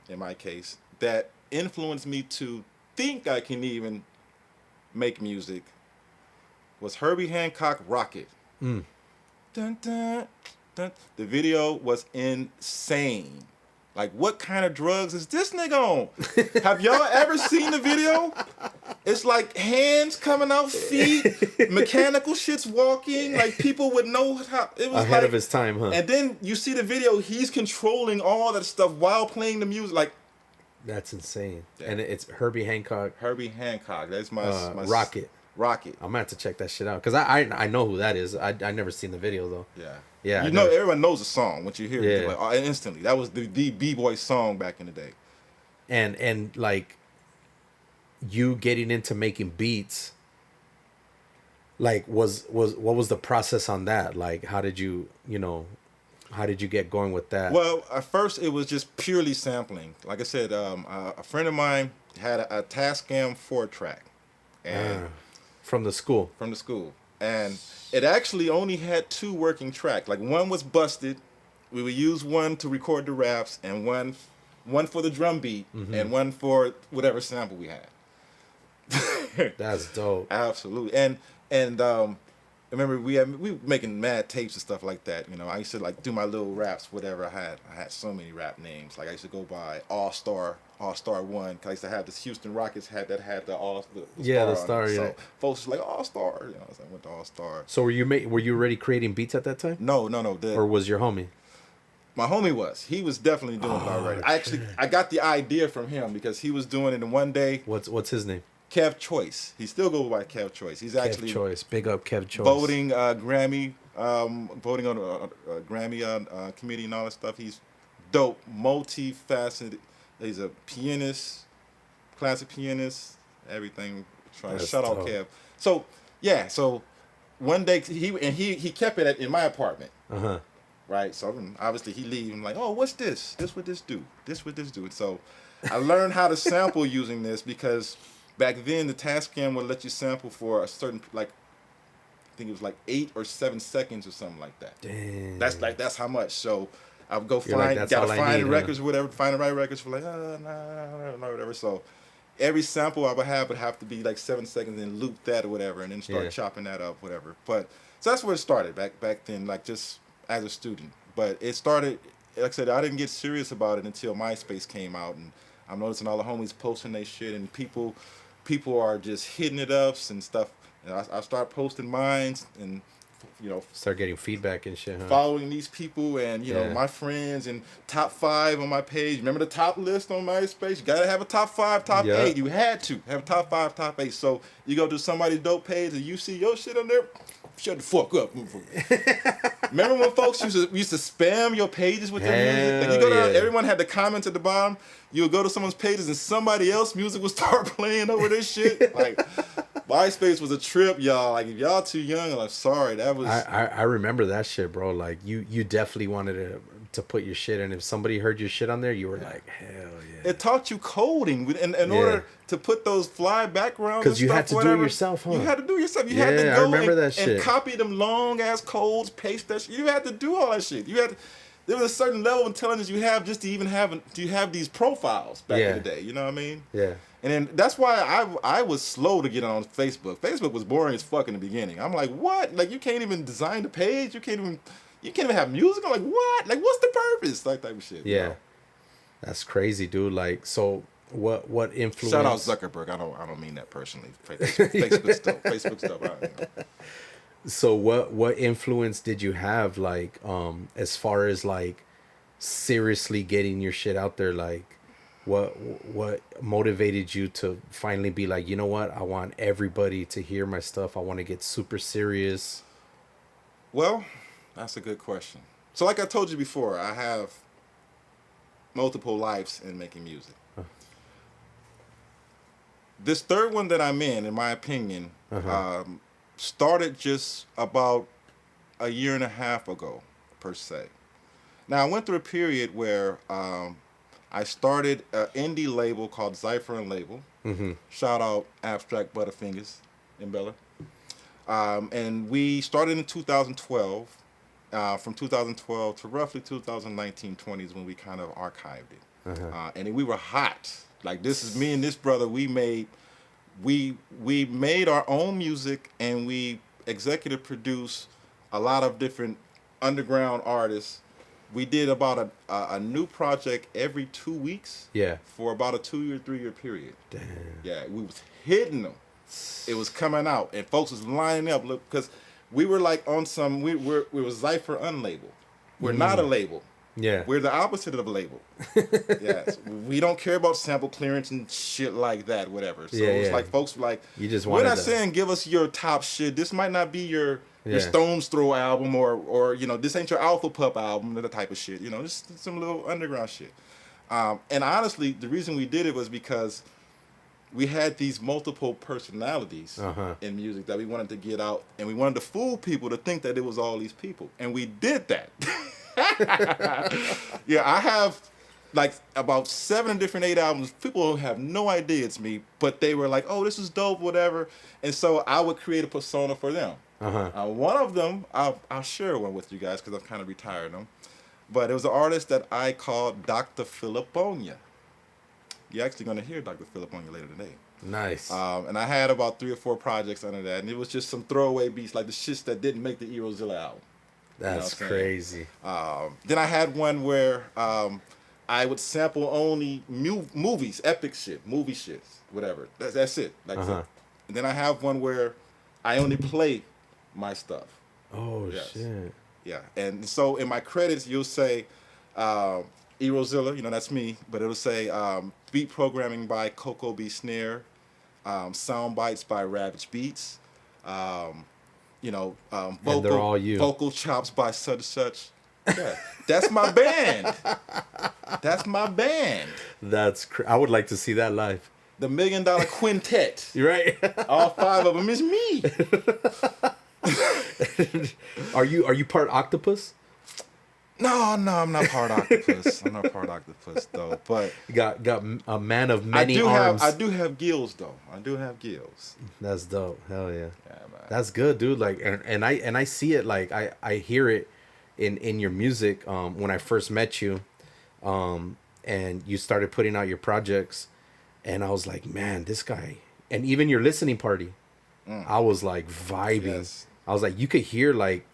in my case, that influenced me to think I can even make music was Herbie Hancock Rocket. Dun, dun, dun. The video was insane. Like, what kind of drugs is this nigga on? Have y'all ever seen the video? It's like hands coming out, feet, mechanical shit's walking. Like, people would know how it was Ahead of his time, huh? And then you see the video, he's controlling all that stuff while playing the music. Like, That's insane. Yeah. And it's Herbie Hancock. Herbie Hancock. That's my Rocket. Rocket. I'm gonna have to check that shit out because I know who that is. I never seen the video though. Yeah. Yeah. You know, everyone knows the song once you hear it. Yeah. Like, oh, instantly. That was the B-boy song back in the day. And like you getting into making beats. Like what was the process on that? Like how did you get going with that? Well, at first it was just purely sampling. Like I said, a friend of mine had a Tascam 4-track, and from the school. And it actually only had 2 working tracks. Like one was busted. We would use one to record the raps, and one for the drum beat, and one for whatever sample we had. That's dope. Absolutely. And remember we were making mad tapes and stuff like that. You know, I used to like do my little raps, whatever I had so many rap names. Like I used to go by All Star One. 'Cause I used to have this Houston Rockets hat that had the Yeah, star the on star. it. Yeah. So folks was like All Star. You know, so I went to All Star. So were you already creating beats at that time, No. or was your homie? My homie he was definitely doing it already. I got the idea from him because he was doing it in one day. What's his name? Kev Choice. He still goes by Kev Choice. He's actually Kev Choice. Big up Kev Choice. voting Grammy, voting on a Grammy committee and all that stuff. He's dope, multifaceted. He's a pianist, classic pianist, everything. Trying to shout out dope. Kev. So yeah, so one day he kept it in my apartment. Right. So obviously he leaves. I'm like, oh, what's this? This what this do? This what this do? And so I learned how to sample using this because back then the Tascam would let you sample for a certain like I think it was like 8 or 7 seconds or something like that. Damn. That's how much. So I would go You're like, find that's gotta all I find need, the huh? records or whatever, find the right records for like no whatever. So every sample I would have to be like 7 seconds and loop that or whatever and then start chopping that up, whatever. But so that's where it started back then, like just as a student. But it started, like I said, I didn't get serious about it until MySpace came out, and I'm noticing all the homies posting their shit, and people are just hitting it up and stuff. And I start posting mines, and you know, Start getting feedback and shit, huh? following these people, and you know, Yeah. my friends, and top 5 on my page. Remember the top list on MySpace? You gotta have a top 5, top Yeah. 8. You had to have a top 5, top 8. So you go to somebody's dope page, and you see your shit on there. Shut the fuck up. Remember when folks used to spam your pages with their music? Like you go to, yeah. everyone had the comments at the bottom. You would go to someone's pages and somebody else's music would start playing over this shit. Like MySpace was a trip, y'all. Like if y'all too young, I'm sorry. That was I remember that shit, bro. Like you definitely wanted to put your shit in. If somebody heard your shit on there, you were like, hell yeah. it taught you coding in order to put those fly backgrounds. Because you stuff, had to do whatever. it yourself, huh? You had to do it yourself. You had to Yeah, I go remember and, that shit. and copy them long ass codes, paste that shit. You had to do all that shit. You had to, there was a certain level of intelligence you have just to even have these profiles back in the day. You know what I mean? Yeah. And then that's why I was slow to get on Facebook. Facebook was boring as fuck in the beginning. I'm like, what? Like you can't even design the page. You can't even have music. I'm like, what? Like what's the purpose? Like type of shit. Yeah. You know? That's crazy, dude. Like, so what influence? Shout out Zuckerberg. I don't mean that personally. Facebook stuff. Facebook stuff. You know. So what influence did you have, like, as far as like seriously getting your shit out there? Like, what motivated you to finally be like, you know what? I want everybody to hear my stuff. I want to get super serious. Well, that's a good question. So like I told you before, I have multiple lives in making music. This third one that I'm in my opinion, started just about a year and a half ago, per se. Now, I went through a period where I started an indie label called Zypher and Label. Shout out Abstract Butterfingers in Bella. And we started in 2012. From 2012 to roughly 2019-20 is when we kind of archived it. And we were hot. Like this is me and this brother. We made our own music, and we executive produced a lot of different underground artists. We did about a new project every 2 weeks. Yeah. For about a 2 or 3 year period. Damn. Yeah, we was hitting them. It was coming out, and folks was lining up. Look, because we were like on some. We were Zypher unlabeled. We're not a label. Yeah. We're the opposite of a label. Yes. We don't care about sample clearance and shit like that, whatever. So it's like folks were like, you just we're not to... saying give us your top shit. This might not be your Stones Throw album or you know, this ain't your Alpha Pup album, that type of shit. You know, just some little underground shit. And honestly, the reason we did it was because we had these multiple personalities in music that we wanted to get out, and we wanted to fool people to think that it was all these people. And we did that. Yeah, I have like about 7 different 8 albums. People have no idea it's me, but they were like, oh, this is dope, whatever. And so I would create a persona for them. One of them, I'll share one with you guys because I've kind of retired them. But it was an artist that I called Dr. Philipponia. You're actually going to hear Dr. Philipponia later today. Nice. And I had about 3 or 4 projects under that, and it was just some throwaway beats, like the shits that didn't make the Erozilla album. That's crazy. Then I had one where I would sample only movies, epic shit, movie shits, whatever. That's it. Like Uh-huh. and then I have one where I only play my stuff. Oh, Yes. shit. Yeah, and so in my credits you'll say Erozilla, you know, that's me, but it'll say beat programming by Coco B Snare, sound bites by Ravage Beats, you know, And they're all you. vocal chops by such and such. Yeah, that's my band. That's my band. I would like to see that live. The $1 Million Quintet. You're right. All 5 of them is me. Are you part octopus? No, I'm not part octopus. I'm not part octopus though. But You got a man of many arms. I do have gills though. I do have gills. That's dope. Hell yeah. Yeah, man. That's good, dude. Like, and I see it. Like, I hear it in your music. When I first met you, and you started putting out your projects, and I was like, man, this guy. And even your listening party, I was like vibing. Yes. I was like, you could hear like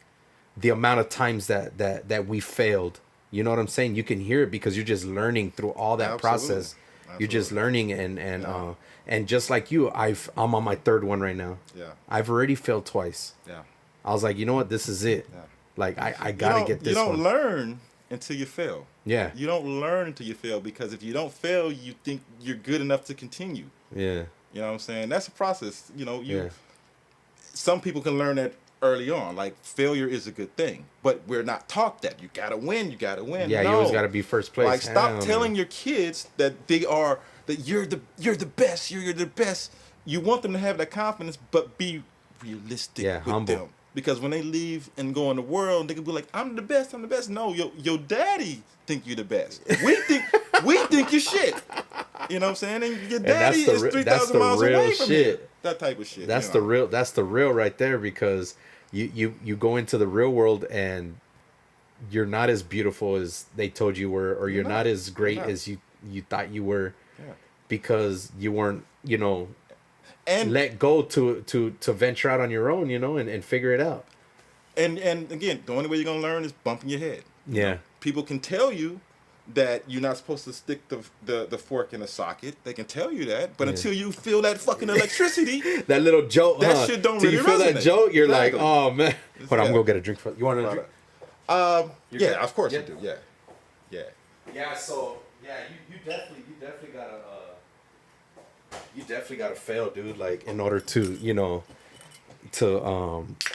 the amount of times that we failed. You know what I'm saying? You can hear it because you're just learning through all that process. You're just learning, and just like you, I'm on my 3rd one right now. Yeah. I've already failed twice. Yeah. I was like, you know what? This is it. Yeah. Like, I gotta get this You don't one. learn until you fail. Yeah. You don't learn until you fail, because if you don't fail, you think you're good enough to continue. Yeah. You know what I'm saying? That's a process. You know, Yeah. Some people can learn that early on. Like, failure is a good thing, but we're not taught that. You gotta win. You gotta win. Yeah, No. you always gotta be first place. Like, stop Hell telling no. your kids that you're the best. You're the best. You want them to have that confidence, but be realistic with humble. them. Because when they leave and go in the world, they can be like, I'm the best. I'm the best. No, your daddy think you're the best. We think you're shit. You know what I'm saying? And your daddy is 3,000 miles away from you. That type of shit. That's the real right there, because you go into the real world and you're not as beautiful as they told you were, or you're not as great as you thought you were, because you weren't, and let go to venture out on your own, and figure it out. And again, the only way you're gonna learn is bumping your head. Yeah. People can tell you that you're not supposed to stick the fork in a socket. They can tell you that, but until you feel that fucking electricity, that little jolt, that shit don't till really you feel resonate. that jolt, you're Exactly. like, oh man. Hold on, I'm gonna get a drink for you. Want a drink? Yeah, of course you do. Yeah. Yeah, so you definitely gotta fail, dude. Like, in order to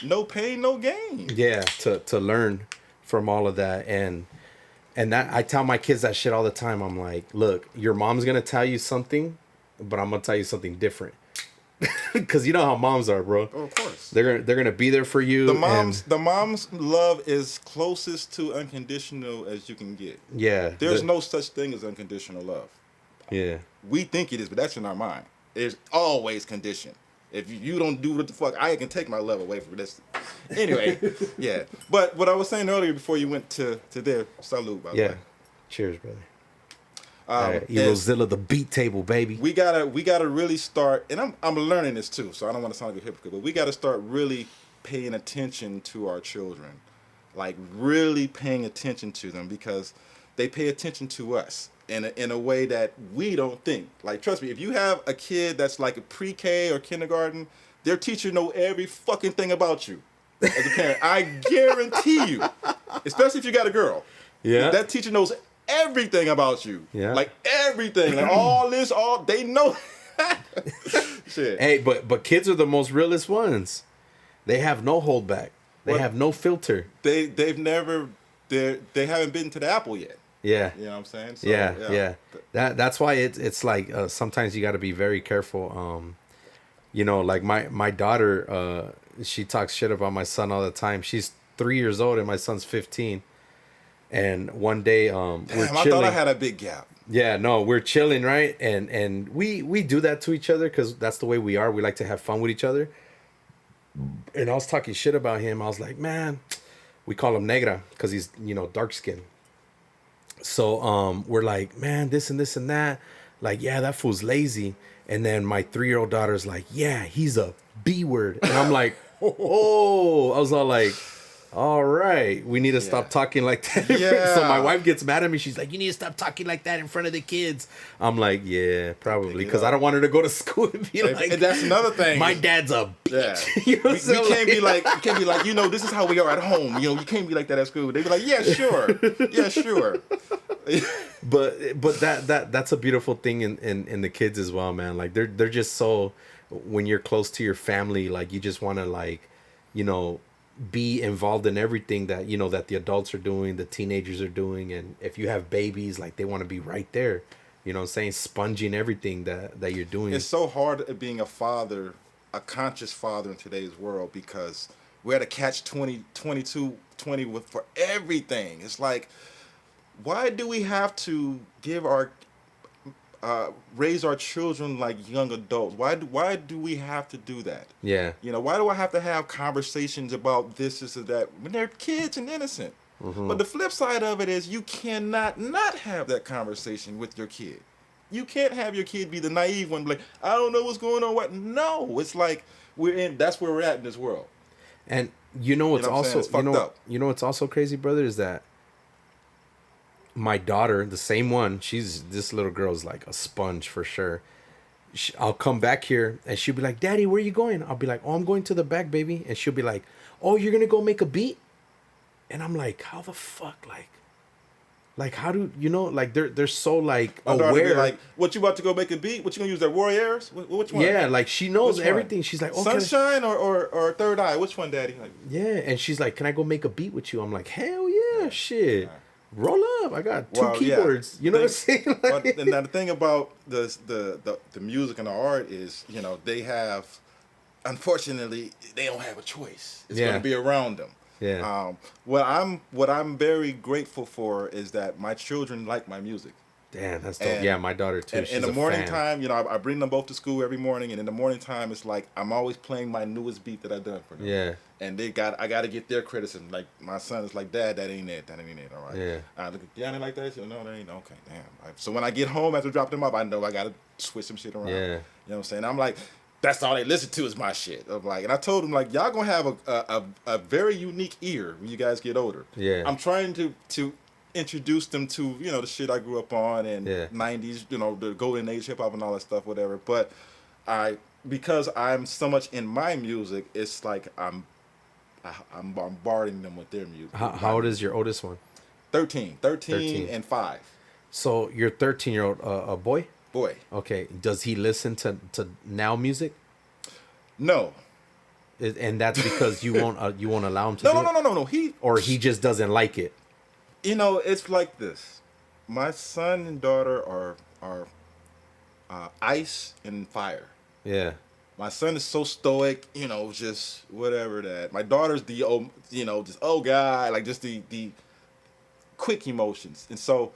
No pain, no gain. to learn from all of that, and that I tell my kids that shit all the time. I'm like, look, your mom's gonna tell you something, but I'm gonna tell you something different. Because you know how moms are, bro. Oh, of course. They're gonna be there for you. The mom's love is closest to unconditional as you can get. Yeah. There's no such thing as unconditional love. Yeah. We think it is, but that's in our mind. There's always condition. If you don't do what the fuck, I can take my love away from this. Anyway, yeah. But what I was saying earlier before you went to there, salute, by the way. Cheers, brother. Erozilla, the beat table, baby. We gotta really start, and I'm learning this too, so I don't want to sound like a hypocrite, but we gotta start really paying attention to our children, like really paying attention to them, because they pay attention to us in a way that we don't think. Like, trust me, if you have a kid that's like a pre-K or kindergarten, their teacher know every fucking thing about you. As a parent, I guarantee you, especially if you got a girl, that teacher knows everything about you. Yeah. Like everything. Like they know. Shit. Hey, but kids are the most realest ones. They have no holdback. They have no filter. They haven't been to the apple yet. Yeah. You know what I'm saying? So, yeah. That's why it's like sometimes you got to be very careful. Like my daughter, she talks shit about my son all the time. She's 3 years old and my son's 15. And one day, we're chilling. I thought I had a big gap. Yeah, no, we're chilling, right? And we do that to each other because that's the way we are. We like to have fun with each other. And I was talking shit about him. I was like, man, we call him Negra because he's, dark skinned. So we're like, man, this and this and that. like, yeah, that fool's lazy. And then my 3-year-old daughter's like, yeah, he's a B word. And I'm like, oh, I was all like, all right, we need to stop talking like that. Yeah. So my wife gets mad at me. She's like, you need to stop talking like that in front of the kids. I'm like, yeah, probably. Because I don't want her to go to school and be like, and that's another thing. My dad's a bitch. Yeah. You know what I'm we can't be like, you can't be like, this is how we are at home. You can't be like that at school. They be like, yeah, sure. Yeah, sure. But that's a beautiful thing in the kids as well, man. Like they're just so, when you're close to your family, like you just want to like, be involved in everything that that the adults are doing, the teenagers are doing, and if you have babies, like they want to be right there, saying, sponging everything that you're doing. It's so hard at being a father, a conscious father in today's world, because we're at a catch 22 for everything. It's like, why do we have to give raise our children like young adults? Why do we have to do that? Yeah. Why do I have to have conversations about this or that when they're kids and innocent? Mm-hmm. But the flip side of it is you cannot not have that conversation with your kid. You can't have your kid be the naive one, like, I don't know what's going on. What? No, it's like that's where we're at in this world. And what's also what's also crazy, brother, is that my daughter, the same one, this little girl's like a sponge for sure. I'll come back here and she'll be like, Daddy, where are you going? I'll be like, oh, I'm going to the back, baby. And she'll be like, oh, you're going to go make a beat? And I'm like, how the fuck? Like how do, like they're so like aware. Like, what, you about to go make a beat? What you going to use, that Warriors? Which one? Yeah, like she knows everything. She's like, okay. Sunshine or Third Eye? Which one, Daddy? Like, yeah, and she's like, can I go make a beat with you? I'm like, hell yeah, shit. Yeah. Roll up! I got two keyboards. Yeah. You know what I'm saying? Like, and now the thing about the music and the art is, they have, unfortunately, they don't have a choice. It's going to be around them. Yeah. What I'm very grateful for is that my children like my music. Damn, that's dope. Yeah, my daughter too. In the morning time, I bring them both to school every morning, and in the morning time, it's like I'm always playing my newest beat that I've done for them. Yeah. And I got to get their criticism. Like my son is like, Dad, that ain't it. All right. Yeah. I look at Deanna like that. No, that ain't. Okay, damn. So when I get home after drop them up, I know I got to switch some shit around. Yeah. You know what I'm saying? I'm like, that's all they listen to is my shit. I'm like, and I told them, like, y'all gonna have a very unique ear when you guys get older. Yeah. I'm trying to introduce them to the shit I grew up on and 90s, the golden age hip hop and all that stuff, whatever. But because I'm so much in my music, it's like I'm bombarding them with their music. How old is your oldest one? 13 and 5. So your 13-year-old a boy? Boy. Okay. Does he listen to now music? No. And that's because you won't allow him to. No. He just doesn't like it. It's like this. My son and daughter are ice and fire. Yeah. My son is so stoic, just whatever that. My daughter's the just guy, like just the quick emotions. And so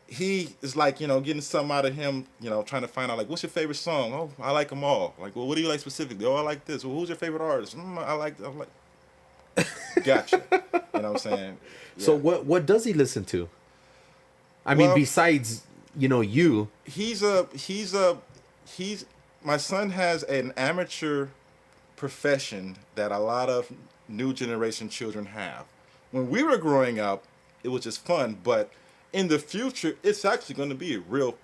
he is like, getting something out of him, trying to find out, like, what's your favorite song? Oh, I like them all. Like, well, what do you like specifically? Oh, I like this. Well, who's your favorite artist? I'm like. Gotcha. You know what I'm saying? Yeah. So what does he listen to? I mean, besides, you. My son has an amateur profession that a lot of new generation children have. When we were growing up, it was just fun, but in the future, it's actually going to be a real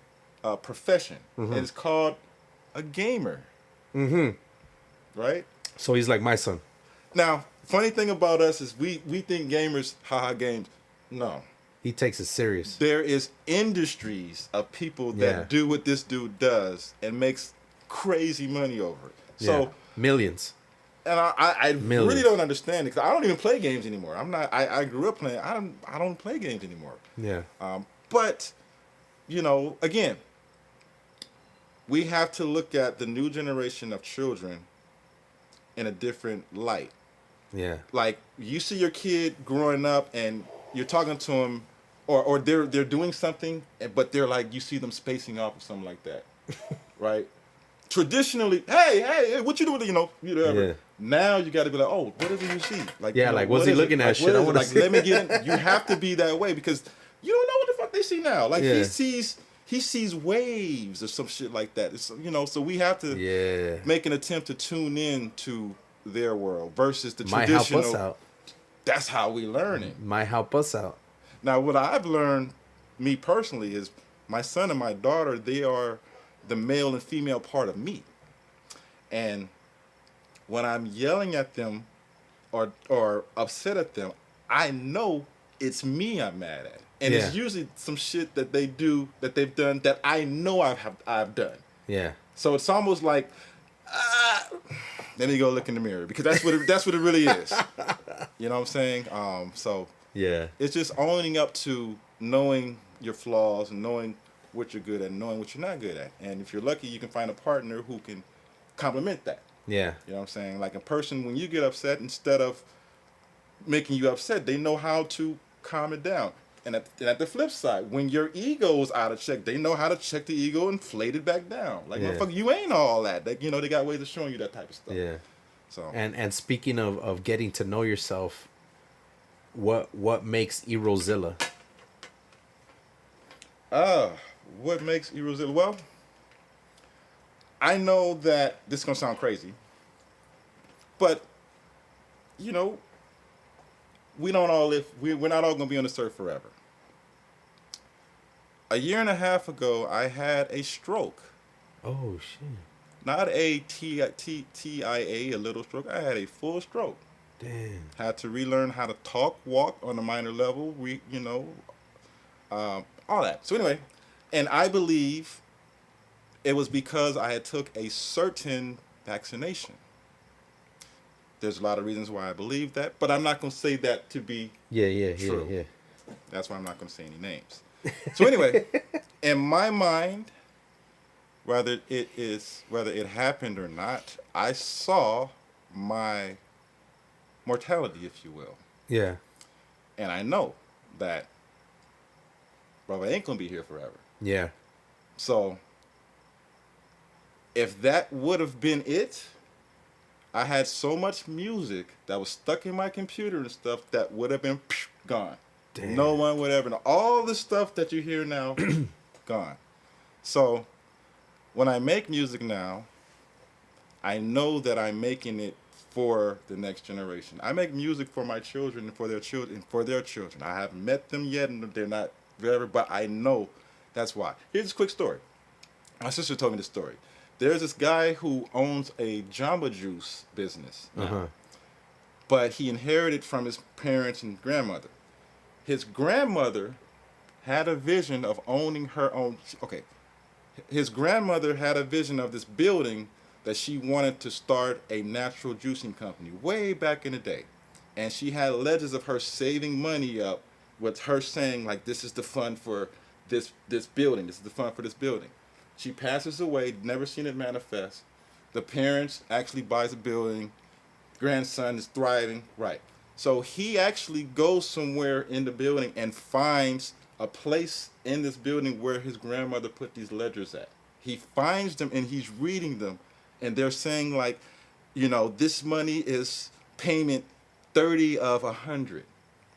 profession. Mm-hmm. And it's called a gamer. Mm-hmm. Right? So he's like my son. Now, funny thing about us is we think gamers, haha, games. No. He takes it serious. There is industries of people that do what this dude does and makes crazy money over it. So millions. And I really don't understand it, because I don't even play games anymore. I grew up playing. I don't play games anymore. Yeah. But again, we have to look at the new generation of children in a different light. Yeah. Like, you see your kid growing up and you're talking to them, or they're doing something, but they're like, you see them spacing off or something like that. Right? Traditionally, hey, what you doing? Whatever. Yeah. Now you got to be like, oh, what is it you see? Like, like, what's he looking at? Shit, I want to see. Let me get in. You have to be that way, because you don't know what the fuck they see now. Like, he sees he sees waves or some shit like that. It's, you know, so we have to Yeah. make an attempt to tune in to their world versus the Might help traditional. us out. That's how we learn it. Might help us out. Now, what I've learned, me personally, is my son and my daughter, they are the male and female part of me. And when I'm yelling at them or upset at them, I know it's me I'm mad at. And Yeah. it's usually some shit that they do, that they've done, that I know I've done. Yeah. So it's almost like, let me go look in the mirror, because that's what it really is. You know what I'm saying? So Yeah. it's just owning up to knowing your flaws and knowing what you're good at and knowing what you're not good at. And if you're lucky, you can find a partner who can complement that. Yeah. You know what I'm saying? Like a person, when you get upset, instead of making you upset, they know how to calm it down. And at the flip side, when your ego is out of check, they know how to check the ego and inflate it back down. Like, Yeah. motherfucker, you ain't all that. They, you know, they got ways of showing you that type of stuff. Yeah. So And speaking of getting to know yourself, what makes Erozilla? what makes Erozilla? Well, I know that this is gonna sound crazy, but you know, we don't all live. We're not all gonna be on this earth forever. A year and a half ago, I had a stroke. Oh shit. Not a TIA, a little stroke. I had a full stroke. Damn. Had to relearn how to talk, walk on a minor level. All that. So anyway, and I believe it was because I had took a certain vaccination. There's a lot of reasons why I believe that, but I'm not going to say that to be Yeah. true. That's why I'm not going to say any names. So anyway, in my mind, whether it happened or not, I saw my mortality, if you will. Yeah. And I know that brother ain't gonna be here forever. Yeah. So if that would have been it, I had so much music that was stuck in my computer and stuff that would have been gone. Damn. No one would ever know. All the stuff that you hear now, gone. So when I make music now, I know that I'm making it for the next generation. I make music for my children and for their children and for their children. I haven't met them yet, and they're not whatever, but I know that's why. Here's a quick story. My sister told me this story. There's this guy who owns a Jamba Juice business now, but he inherited from his parents and grandmother. His grandmother had a vision of owning her own. Okay, his grandmother had a vision of this building that she wanted to start a natural juicing company way back in the day. And she had ledgers of her saving money up with her saying, like, this is the fund for this building. This is the fund for this building. She passes away, never seen it manifest. The parents actually buys a building. Grandson is thriving. Right. So he actually goes somewhere in the building and finds a place in this building where his grandmother put these ledgers at. He finds them and he's reading them. And they're saying, like, you know, this money is payment 30 of 100.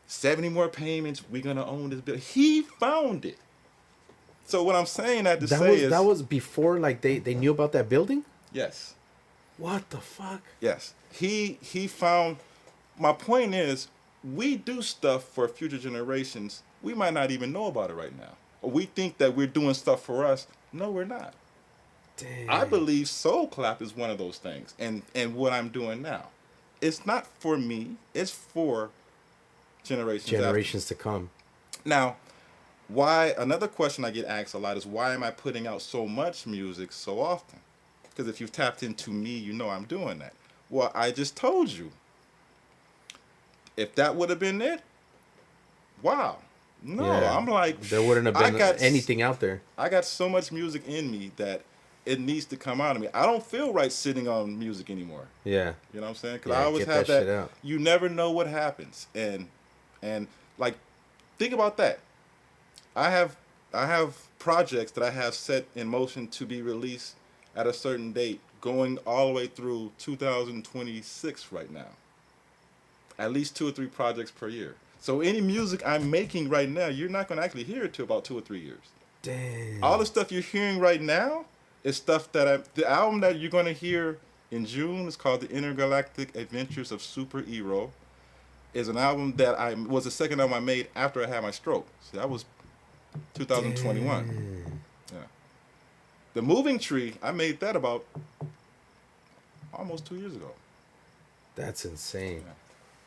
70 more payments, we're going to own this building. He found it. So what I'm saying that was before, like, they knew about that building? Yes. What the fuck? Yes. He found, my point is, we do stuff for future generations. We might not even know about it right now. Or we think that we're doing stuff for us. No, we're not. Damn. I believe Soul Clap is one of those things, and what I'm doing now. It's not for me. It's for generations to come. Now, why? Another question I get asked a lot is, why am I putting out so much music so often? Because if you've tapped into me, you know I'm doing that. Well, I just told you. If that would have been it, wow. No, Yeah. I'm like, There wouldn't have been anything out there. I got so much music in me that it needs to come out of me. I don't feel right sitting on music anymore. Yeah. You know what I'm saying? Because Yeah, I always get have that shit that. out. You never know what happens, and like, think about that. I have projects that I have set in motion to be released at a certain date, going all the way through 2026 right now. At least 2 or 3 projects per year. So any music I'm making right now, you're not going to actually hear it till about 2 or 3 years. Damn. All the stuff you're hearing right now is stuff that the album that you're gonna hear in June is called The Intergalactic Adventures of Super Ero. Is an album that was the second album I made after I had my stroke. So that was 2021. Damn. Yeah. The Moving Tree, I made that about almost 2 years ago. That's insane. Yeah.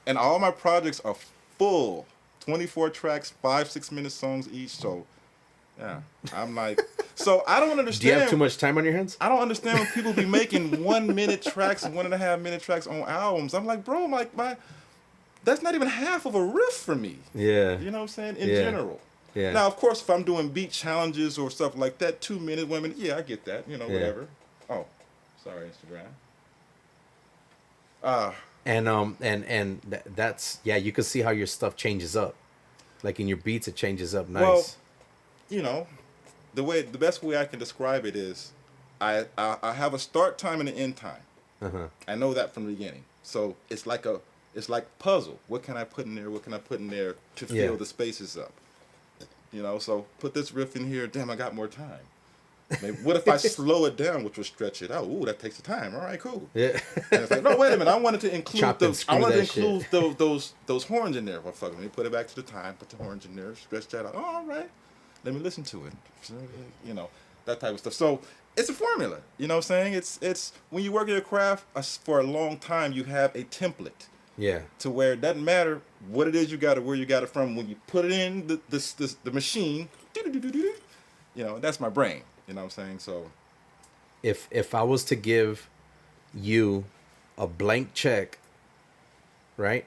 And all my projects are full, 24 tracks, 5-6 minute songs each. So, yeah, I'm like, so I don't understand. Do you have too much time on your hands? I don't understand when people be making 1 minute tracks and 1.5 minute tracks on albums. I'm like, bro, that's not even half of a riff for me. Yeah. You know what I'm saying? In Yeah. general. Yeah. Now, of course, if I'm doing beat challenges or stuff like that, 2 minutes, 1 minute, yeah, I get that. You know, Yeah. whatever. Oh, sorry, Instagram. That's yeah, you can see how your stuff changes up. Like in your beats, it changes up nice. Well, you know, the best way I can describe it is, I have a start time and an end time. Uh-huh. I know that from the beginning. So it's like puzzle. What can I put in there? What can I put in there to fill Yeah. the spaces up? You know, so put this riff in here. Damn, I got more time. Maybe, what if I slow it down, which will stretch it out? Ooh, that takes the time. All right, cool. Yeah. And it's like, no, wait a minute. I wanted to include Chop and screw that shit. those horns in there. Well, fuck. Let me put it back to the time. Put the horns in there. Stretch that out. Oh, all right. Let me listen to it. So, you know, that type of stuff. So it's a formula. You know what I'm saying? It's when you work in your craft for a long time, you have a template. Yeah. To where it doesn't matter what it is you got or where you got it from. When you put it in the machine, you know, that's my brain. You know what I'm saying? So, If I was to give you a blank check, right,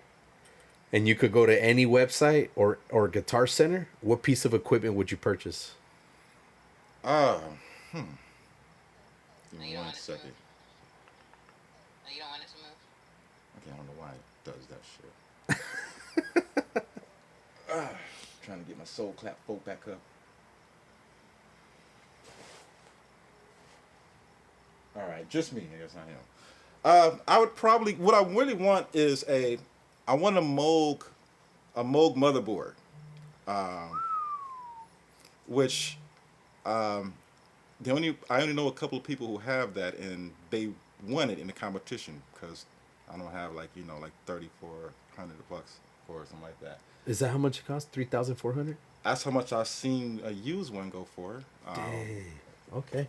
and you could go to any website or Guitar Center, what piece of equipment would you purchase? Give No, me you don't one want it to second. move. No, you don't want it to move. Okay, I don't know why it does that shit. Trying to get my soul clap folk back up. All right, just me. I guess I am. I would probably. What I really want is I want a Moog motherboard, which I only know a couple of people who have that, and they won it in the competition because I don't have like $3,400 for something like that. Is that how much it costs? 3,400. That's how much I've seen a used one go for. Dang. Okay,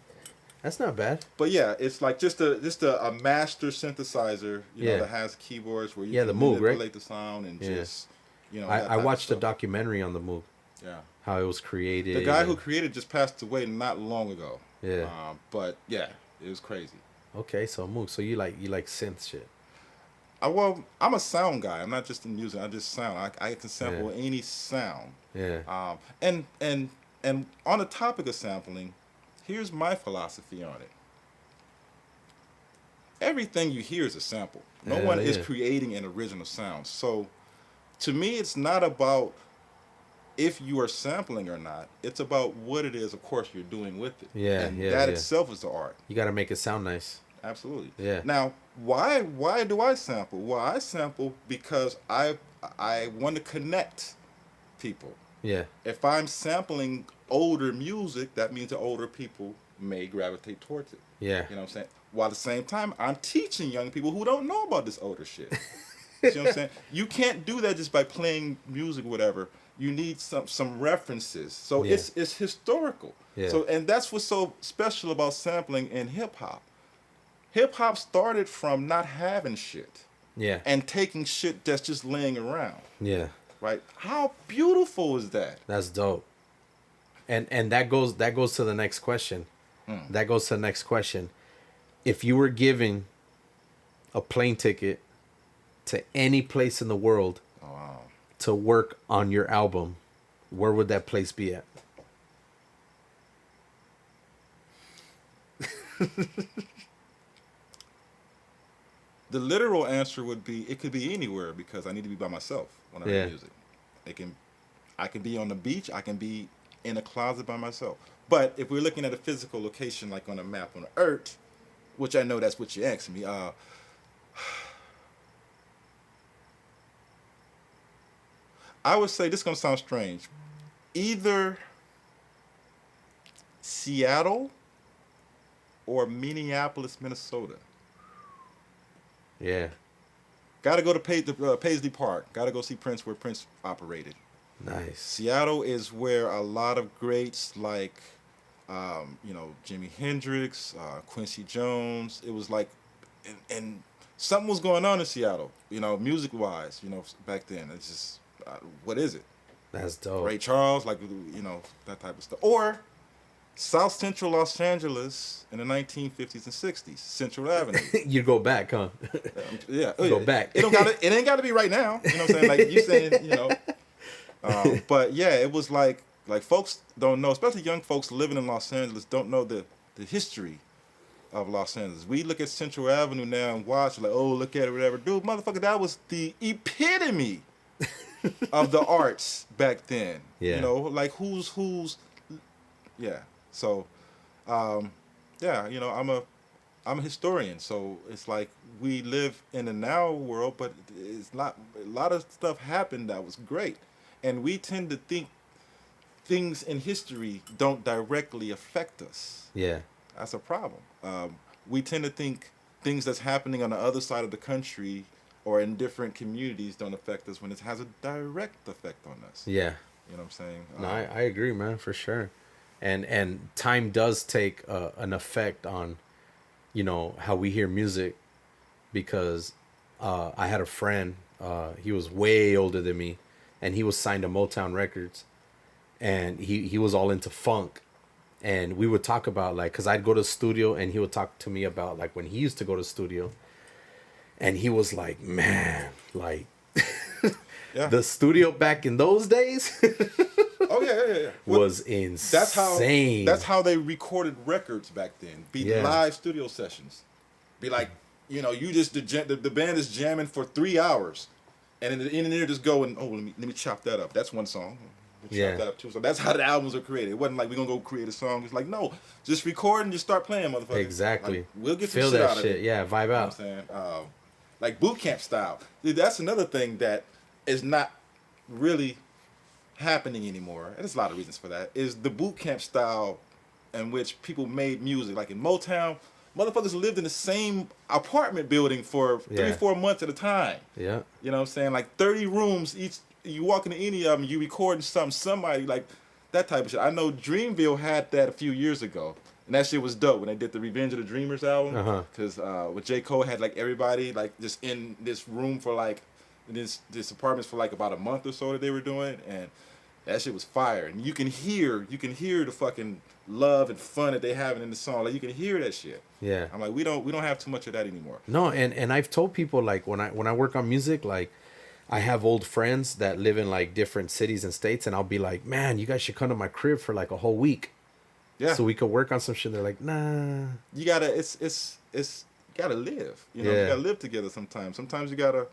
that's not bad. But yeah, it's like just a master synthesizer, Yeah. that has keyboards where you Yeah, can the Moog, right? manipulate the sound and Yeah. just that I type of watched a stuff. documentary on the Moog, Yeah, how it was created. the guy who and- created just passed away not long ago. Yeah. But yeah, it was crazy. Okay, so Moog. So you like synth shit. Well, I'm a sound guy. I'm not just in music. I just sound. I can sample Yeah. any sound. Yeah. And on the topic of sampling, here's my philosophy on it. Everything you hear is a sample. No Yeah, one is yeah. creating an original sound. So, to me, it's not about if you are sampling or not. It's about what it is, of course, you're doing with it. Yeah, and yeah, that yeah. itself is the art. You got to make it sound nice. Absolutely. Yeah. Now, why do I sample? Well, I sample because I want to connect people. Yeah. If I'm sampling older music, that means that older people may gravitate towards it. Yeah. You know what I'm saying? While at the same time, I'm teaching young people who don't know about this older shit. You know what I'm saying? You can't do that just by playing music or whatever. You need some references. So Yeah. it's historical. Yeah. So and that's what's so special about sampling in hip hop. Hip hop started from not having shit Yeah. and taking shit that's just laying around. Yeah. Right? How beautiful is that? That's dope. And that goes to the next question. That goes to the next question. If you were giving a plane ticket to any place in the world Oh, wow. to work on your album, where would that place be at? The literal answer would be it could be anywhere because I need to be by myself when I Yeah. make music. I can be on the beach, I can be in a closet by myself. But if we're looking at a physical location like on a map on the earth, which I know that's what you asked me, I would say this is gonna sound strange. Either Seattle or Minneapolis, Minnesota. Yeah. Got to go to Paisley Park. Got to go see Prince where Prince operated. Nice. Seattle is where a lot of greats like, Jimi Hendrix, Quincy Jones. It was like, and something was going on in Seattle, music wise, back then. It's just, what is it? That's dope. Ray Charles, like, that type of stuff. Or South Central Los Angeles in the 1950s and 60s, Central Avenue. You go back, huh? Yeah. Go back. It ain't got to be right now. You know what I'm saying? Like you saying, but yeah, it was like folks don't know, especially young folks living in Los Angeles, don't know the history of Los Angeles. We look at Central Avenue now and watch like, oh, look at it, whatever. Dude, motherfucker, that was the epitome of the arts back then. Yeah. Like who's yeah. So, I'm a historian, so it's like we live in the now world, but it's not, a lot of stuff happened that was great, and we tend to think things in history don't directly affect us. Yeah. That's a problem. We tend to think things that's happening on the other side of the country or in different communities don't affect us when it has a direct effect on us. Yeah. You know what I'm saying? No, I agree, man, for sure. And time does take an effect on, how we hear music, because I had a friend, he was way older than me, and he was signed to Motown Records, and he was all into funk, and we would talk about, like, because I'd go to the studio, and he would talk to me about, like, when he used to go to the studio, and he was like, man, like, yeah. the studio back in those days Oh yeah. was insane. That's how they recorded records back then. Yeah. Live studio sessions. Be like, you just the band is jamming for 3 hours, and then the engineer just go and let me chop that up. That's one song. Yeah. Chop that up too. So that's how the albums are created. It wasn't like we're gonna go create a song. It's like, no, just record and just start playing, motherfucker. Exactly. Like, we'll get some Feel shit that out shit. of it. Yeah, vibe You know out. what I'm saying? Like boot camp style. Dude, that's another thing that is not really happening anymore, and there's a lot of reasons for that, is the boot camp style in which people made music. Like in Motown, motherfuckers lived in the same apartment building for 3-4 months at a time. Yeah. You know what I'm saying? Like 30 rooms each. You walk into any of them, you recording somebody, like that type of shit. I know Dreamville had that a few years ago, and that shit was dope when they did the Revenge of the Dreamers album. Because with J. Cole had like everybody like just in this room for like this apartments for like about a month or so that they were doing, and that shit was fire. And you can hear the fucking love and fun that they having in the song. Like you can hear that shit. Yeah. I'm like, we don't have too much of that anymore. No, and I've told people, like, when I work on music, like, I have old friends that live in like different cities and states, and I'll be like, man, you guys should come to my crib for like a whole week. Yeah. So we could work on some shit. They're like, nah. You gotta you gotta live. You Yeah. gotta live together sometimes. Sometimes you gotta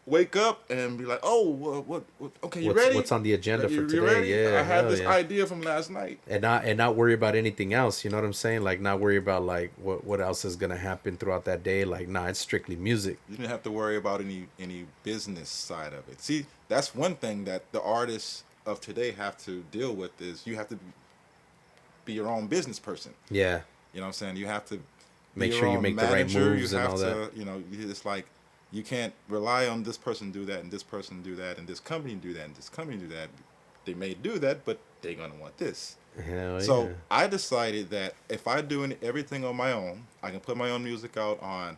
wake up and be like, oh, what okay, you ready? What's on the agenda for You today? ready? Yeah. I had hell this yeah. idea from last night. And not worry about anything else. You know what I'm saying? Like, not worry about like what else is gonna happen throughout that day. Like, nah, it's strictly music. You didn't have to worry about any business side of it. See, that's one thing that the artists of today have to deal with, is you have to be your own business person. Yeah. You know what I'm saying? You have to Make be sure your you own make the right manager. moves You and have all to, that. it's like you can't rely on this person do that and this person do that and this company do that and this company do that. They may do that, but they're gonna want this. Hell So yeah. I decided that if I do everything on my own, I can put my own music out on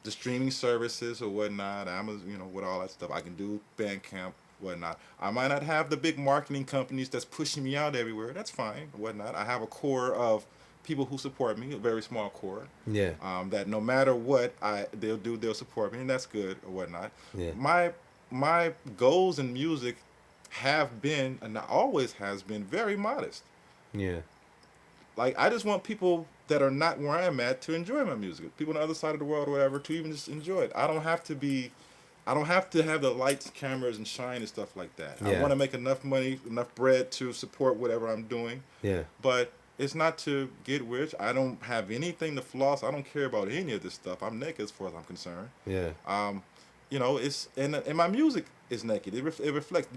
the streaming services or whatnot, Amazon, with all that stuff. I can do Bandcamp, whatnot. I might not have the big marketing companies that's pushing me out everywhere. That's fine, whatnot. I have a core of people who support me, a very small core. Yeah. That no matter what they'll support me, and that's good or whatnot. Yeah. My goals in music have been, and always has been, very modest. Yeah. Like, I just want people that are not where I'm at to enjoy my music. People on the other side of the world or whatever to even just enjoy it. I don't have to have the lights, cameras, and shine and stuff like that. Yeah. I want to make enough money, enough bread to support whatever I'm doing. Yeah. But it's not to get rich. I don't have anything to floss. I don't care about any of this stuff. I'm naked as far as I'm concerned. Yeah. you know, it's and my music is naked. It reflects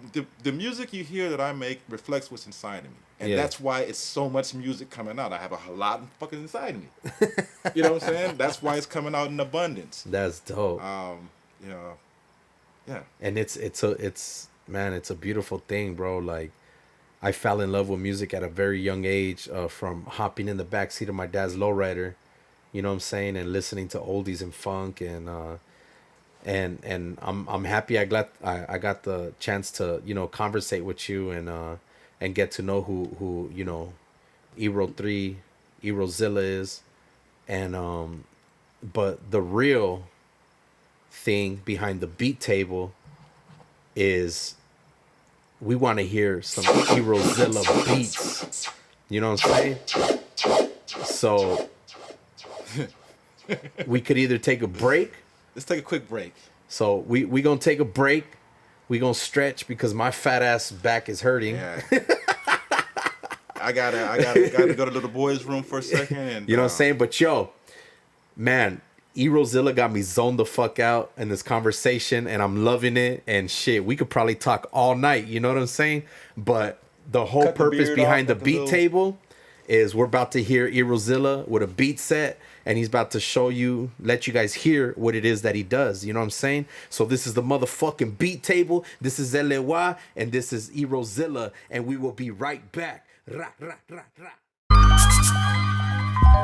the music you hear that I make reflects what's inside of me, and Yeah. that's why it's so much music coming out. I have a lot fucking inside of me. You know what I'm saying? That's why it's coming out in abundance. That's dope. You know, yeah. And it's a beautiful thing, bro. Like, I fell in love with music at a very young age, from hopping in the backseat of my dad's lowrider, you know what I'm saying, and listening to oldies and funk, and I'm happy I got the chance to, you know, conversate with you and get to know who you know, Erozilla is, and but the real thing behind the beat table is we want to hear some Erozilla beats. You know what I'm saying? So we could either take a break. Let's take a quick break. So we gonna take a break. We gonna stretch because my fat ass back is hurting. Yeah. I gotta go to the little boys' room for a second. And You know what I'm saying? But yo, man, Erozilla got me zoned the fuck out in this conversation, and I'm loving it. And shit, we could probably talk all night. You know what I'm saying? But the whole Cut the purpose beard behind off, the cut the beat little- table is we're about to hear Erozilla with a beat set, and he's about to let you guys hear what it is that he does. You know what I'm saying? So this is the motherfucking beat table. This is LEY, and this is Erozilla, and we will be right back. Ra, ra, ra, ra.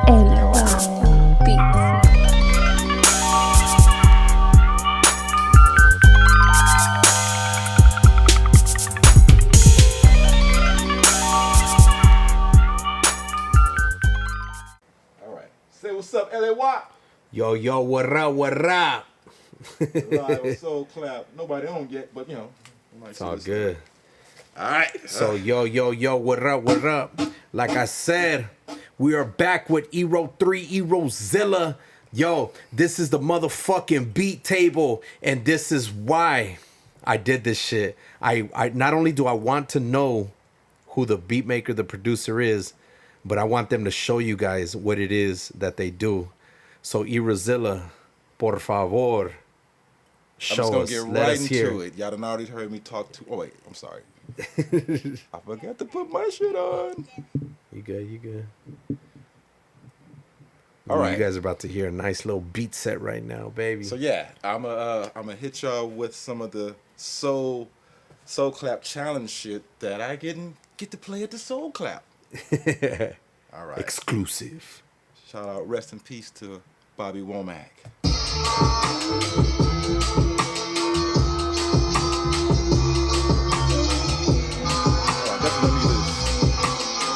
Erozilla Beats. All right. Say what's up, LAY. Yo, what up, what up? Live with Soul Clap. Nobody on yet, but you know. It's all good. All right. So yo, what up? Like I said, we are back with Erozilla. Yo, this is the motherfucking beat table, and this is why I did this shit. I not only do I want to know who the beat maker, the producer is, but I want them to show you guys what it is that they do. So Erozilla, por favor, I'm show just gonna us. get Let right us hear. into it. Y'all done already heard me talk to. Oh wait, I'm sorry. I forgot to put my shit on. You good. All right. You guys are about to hear a nice little beat set right now, baby. So yeah, I'm gonna hit y'all with some of the soul clap challenge shit that I get to play at the soul clap. All right. Exclusive. Shout out, rest in peace to Bobby Womack. Oh, definitely need this.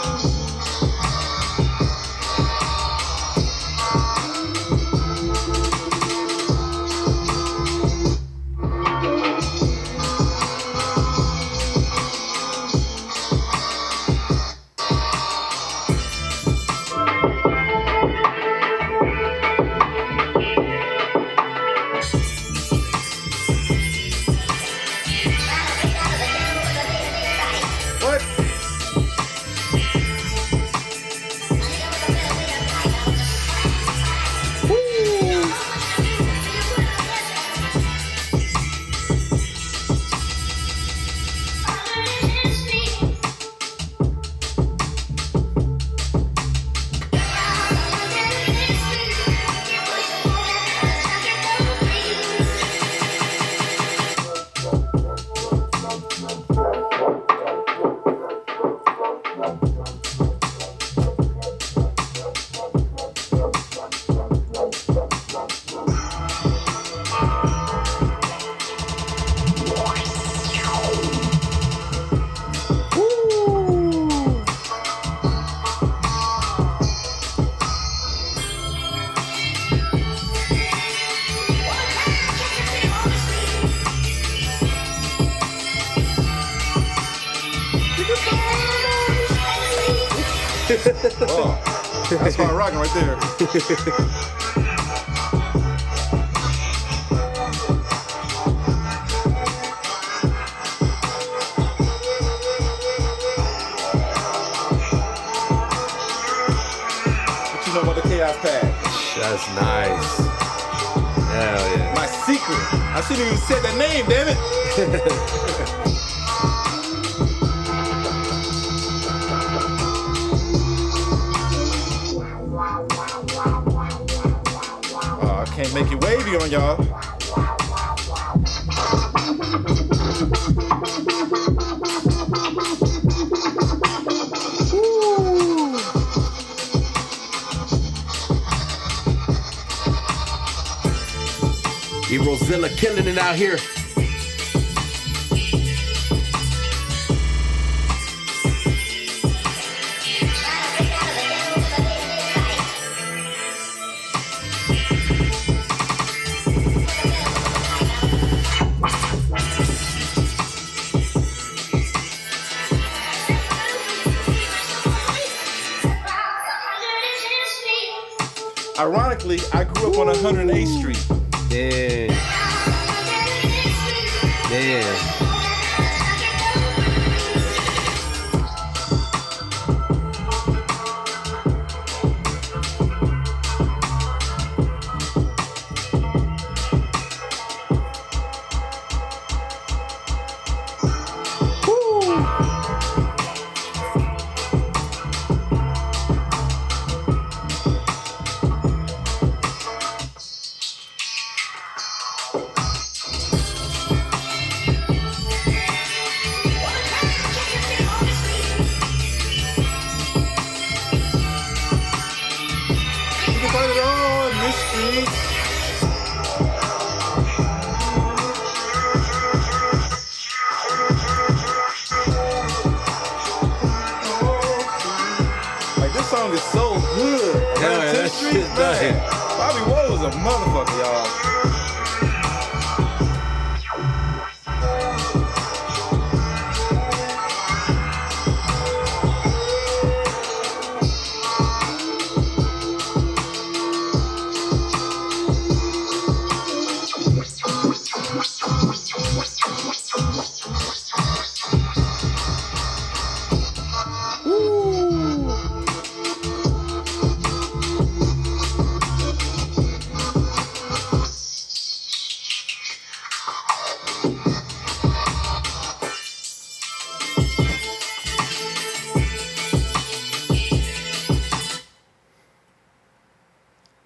What? Oh, that's hard rocking right there. What you know about the Chaos Pad? That's nice. Hell yeah. My secret. I shouldn't even said that name, damn it. Oh, I can't make it wavy on y'all. Erozilla killing it out here. Ironically, I grew up on 108th Street. Yeah. Yeah. You can find it on this street. Like, this song is so good. Hell yeah, 110th that Street, shit's man. nice. Bobby Woe is a motherfucker, y'all.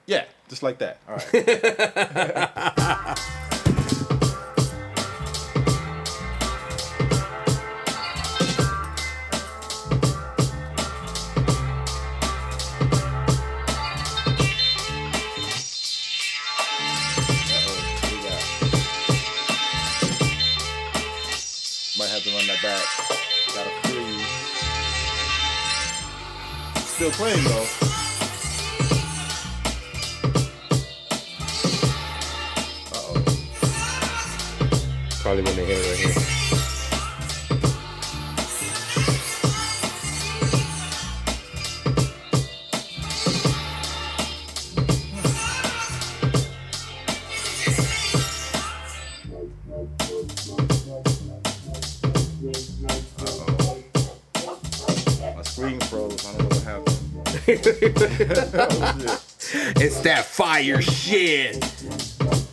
Yeah, just like that. All right. Might have to run that back. Gotta freeze. Still playing though. Probably when they hit it right here. My screen froze. I don't know what happened. Oh, shit. It's that fire shit.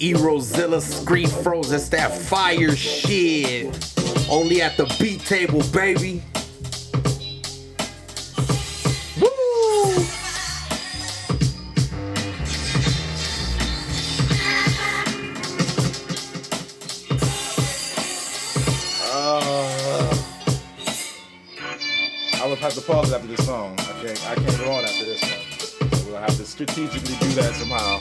Erozilla screen froze. It's that fire shit. Only at the beat table, baby. Woo! I would have to pause it after this song. I can't go on after this one. So we'll have to strategically do that somehow.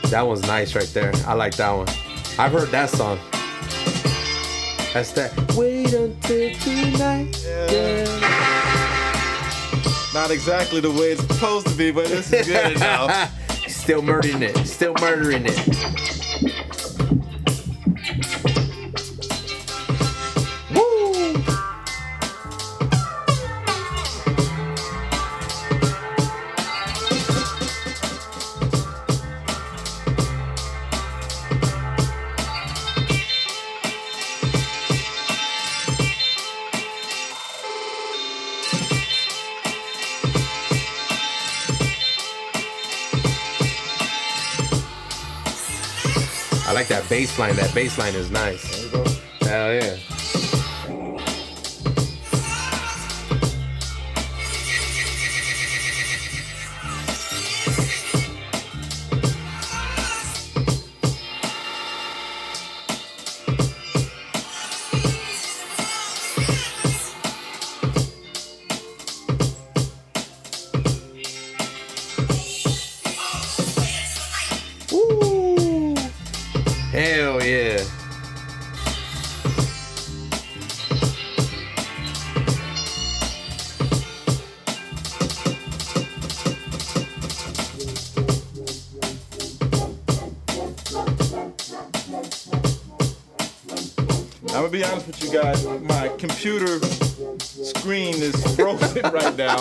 That one's nice right there. I like that one. I've heard that song. That's that. Wait until tonight. Yeah. Not exactly the way it's supposed to be, but this is good now. Still murdering it. Still murdering it. Woo! that bass line. That bass line is nice. There you go. Hell yeah. Woo! Hell yeah. I'm gonna be honest with you guys. My computer screen is frozen right now,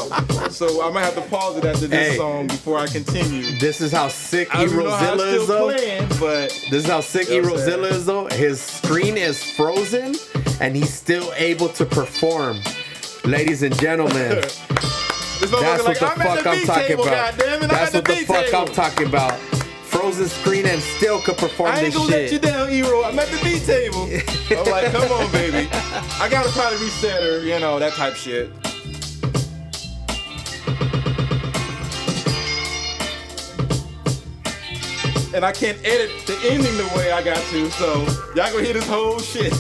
so I might have to pause it after this Hey. song before I continue. This is how sick I don't know how Erozilla it's is still though. playing, but This is how sick You know what I'm Erozilla is though. His screen is frozen and he's still able to perform. Ladies and gentlemen, this that's motherfucker what the I'm at fuck the I'm beat talking table, about. goddammit, I'm That's at the what the beat fuck table. I'm talking about. Frozen screen and still could perform I ain't this gonna let you shit. down, Ero. I'm at the beat table. I'm like, come on, baby. I gotta probably reset her, you know, that type shit. And I can't edit the ending the way I got to, so y'all gonna hear this whole shit.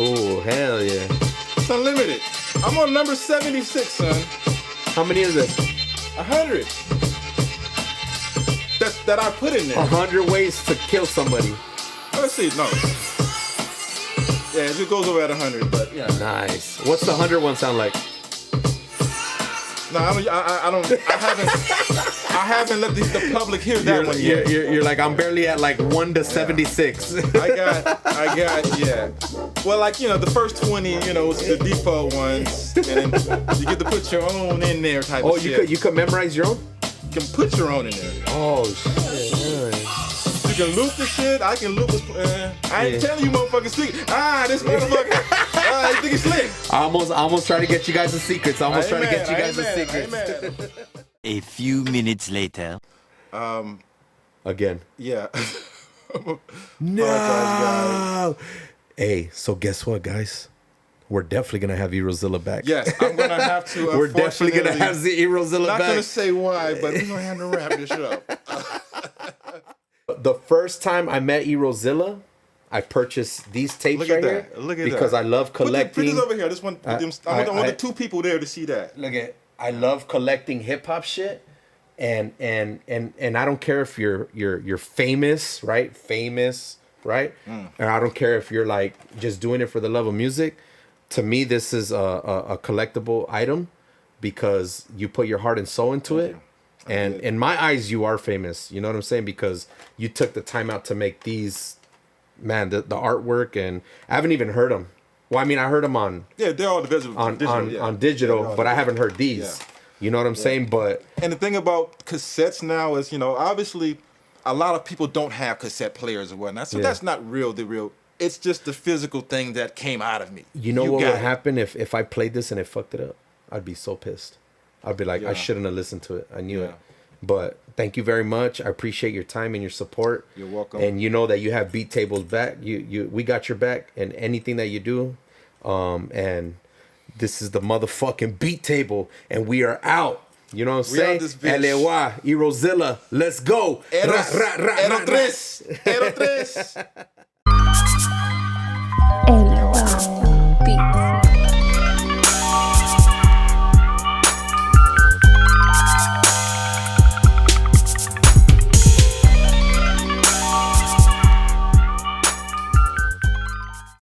Oh, hell yeah. It's unlimited. I'm on number 76, son. How many is it? 100. That I put in there. 100 ways to kill somebody. Let's see, no. Yeah, it goes over at 100, but yeah. Nice. What's the 100 one sound like? No, I haven't let the public hear that one yet. You're like, I'm barely at like 1 to 76. I got, yeah. Well, like, you know, the first 20, you know, is the default ones, and then you get to put your own in there type Oh, of shit. you could memorize your own? You can put your own in there. Oh, shit. Yeah. You can loop the shit. I can loop. I ain't telling you, motherfuckers. This motherfucker. You think it's slick? I almost try to get you guys the secrets. I almost try to get you guys the secrets. Amen. A few minutes later. Again. Yeah. No. Hey, so guess what, guys? We're definitely gonna have Erozilla back. Yes, I'm gonna have to. We're definitely gonna unfortunately- have the Erozilla Not back. gonna say why, but we're gonna have to wrap this up. The first time I met Erozilla, I purchased these tapes Look at right that. here Look at because that. I love Put collecting. this over here. This one. I want the two people there to see that. Look at, I love collecting hip hop shit, and I don't care if you're famous, right? Famous, right? And I don't care if you're like just doing it for the love of music. To me, this is a collectible item because you put your heart and soul into it. And in my eyes, you are famous. You know what I'm saying? Because you took the time out to make these, man, the artwork, and I haven't even heard them. Well, I mean, I heard them on Yeah, they're all digital. on Yeah, digital, they're all but I haven't heard these. Yeah. You know what I'm saying? But And the thing about cassettes now is, you know, obviously, a lot of people don't have cassette players or whatnot. So Yeah. that's not the real. It's just the physical thing that came out of me. you know what got would it. happen if I played this and it fucked it up? I'd be so pissed. I'd be like, I Yeah. shouldn't have listened to it. I knew Yeah. it. But thank you very much. I appreciate your time and your support. You're welcome. And you know that you have Beat Table's back. We got your back in anything that you do. And this is the motherfucking Beat Table, and we are out. You know what I'm We out saying? this bitch. LA, Erozilla, let's go. Eros, Ra, ra, ra, Ero ra, ra. tres. Ero tres. LOL.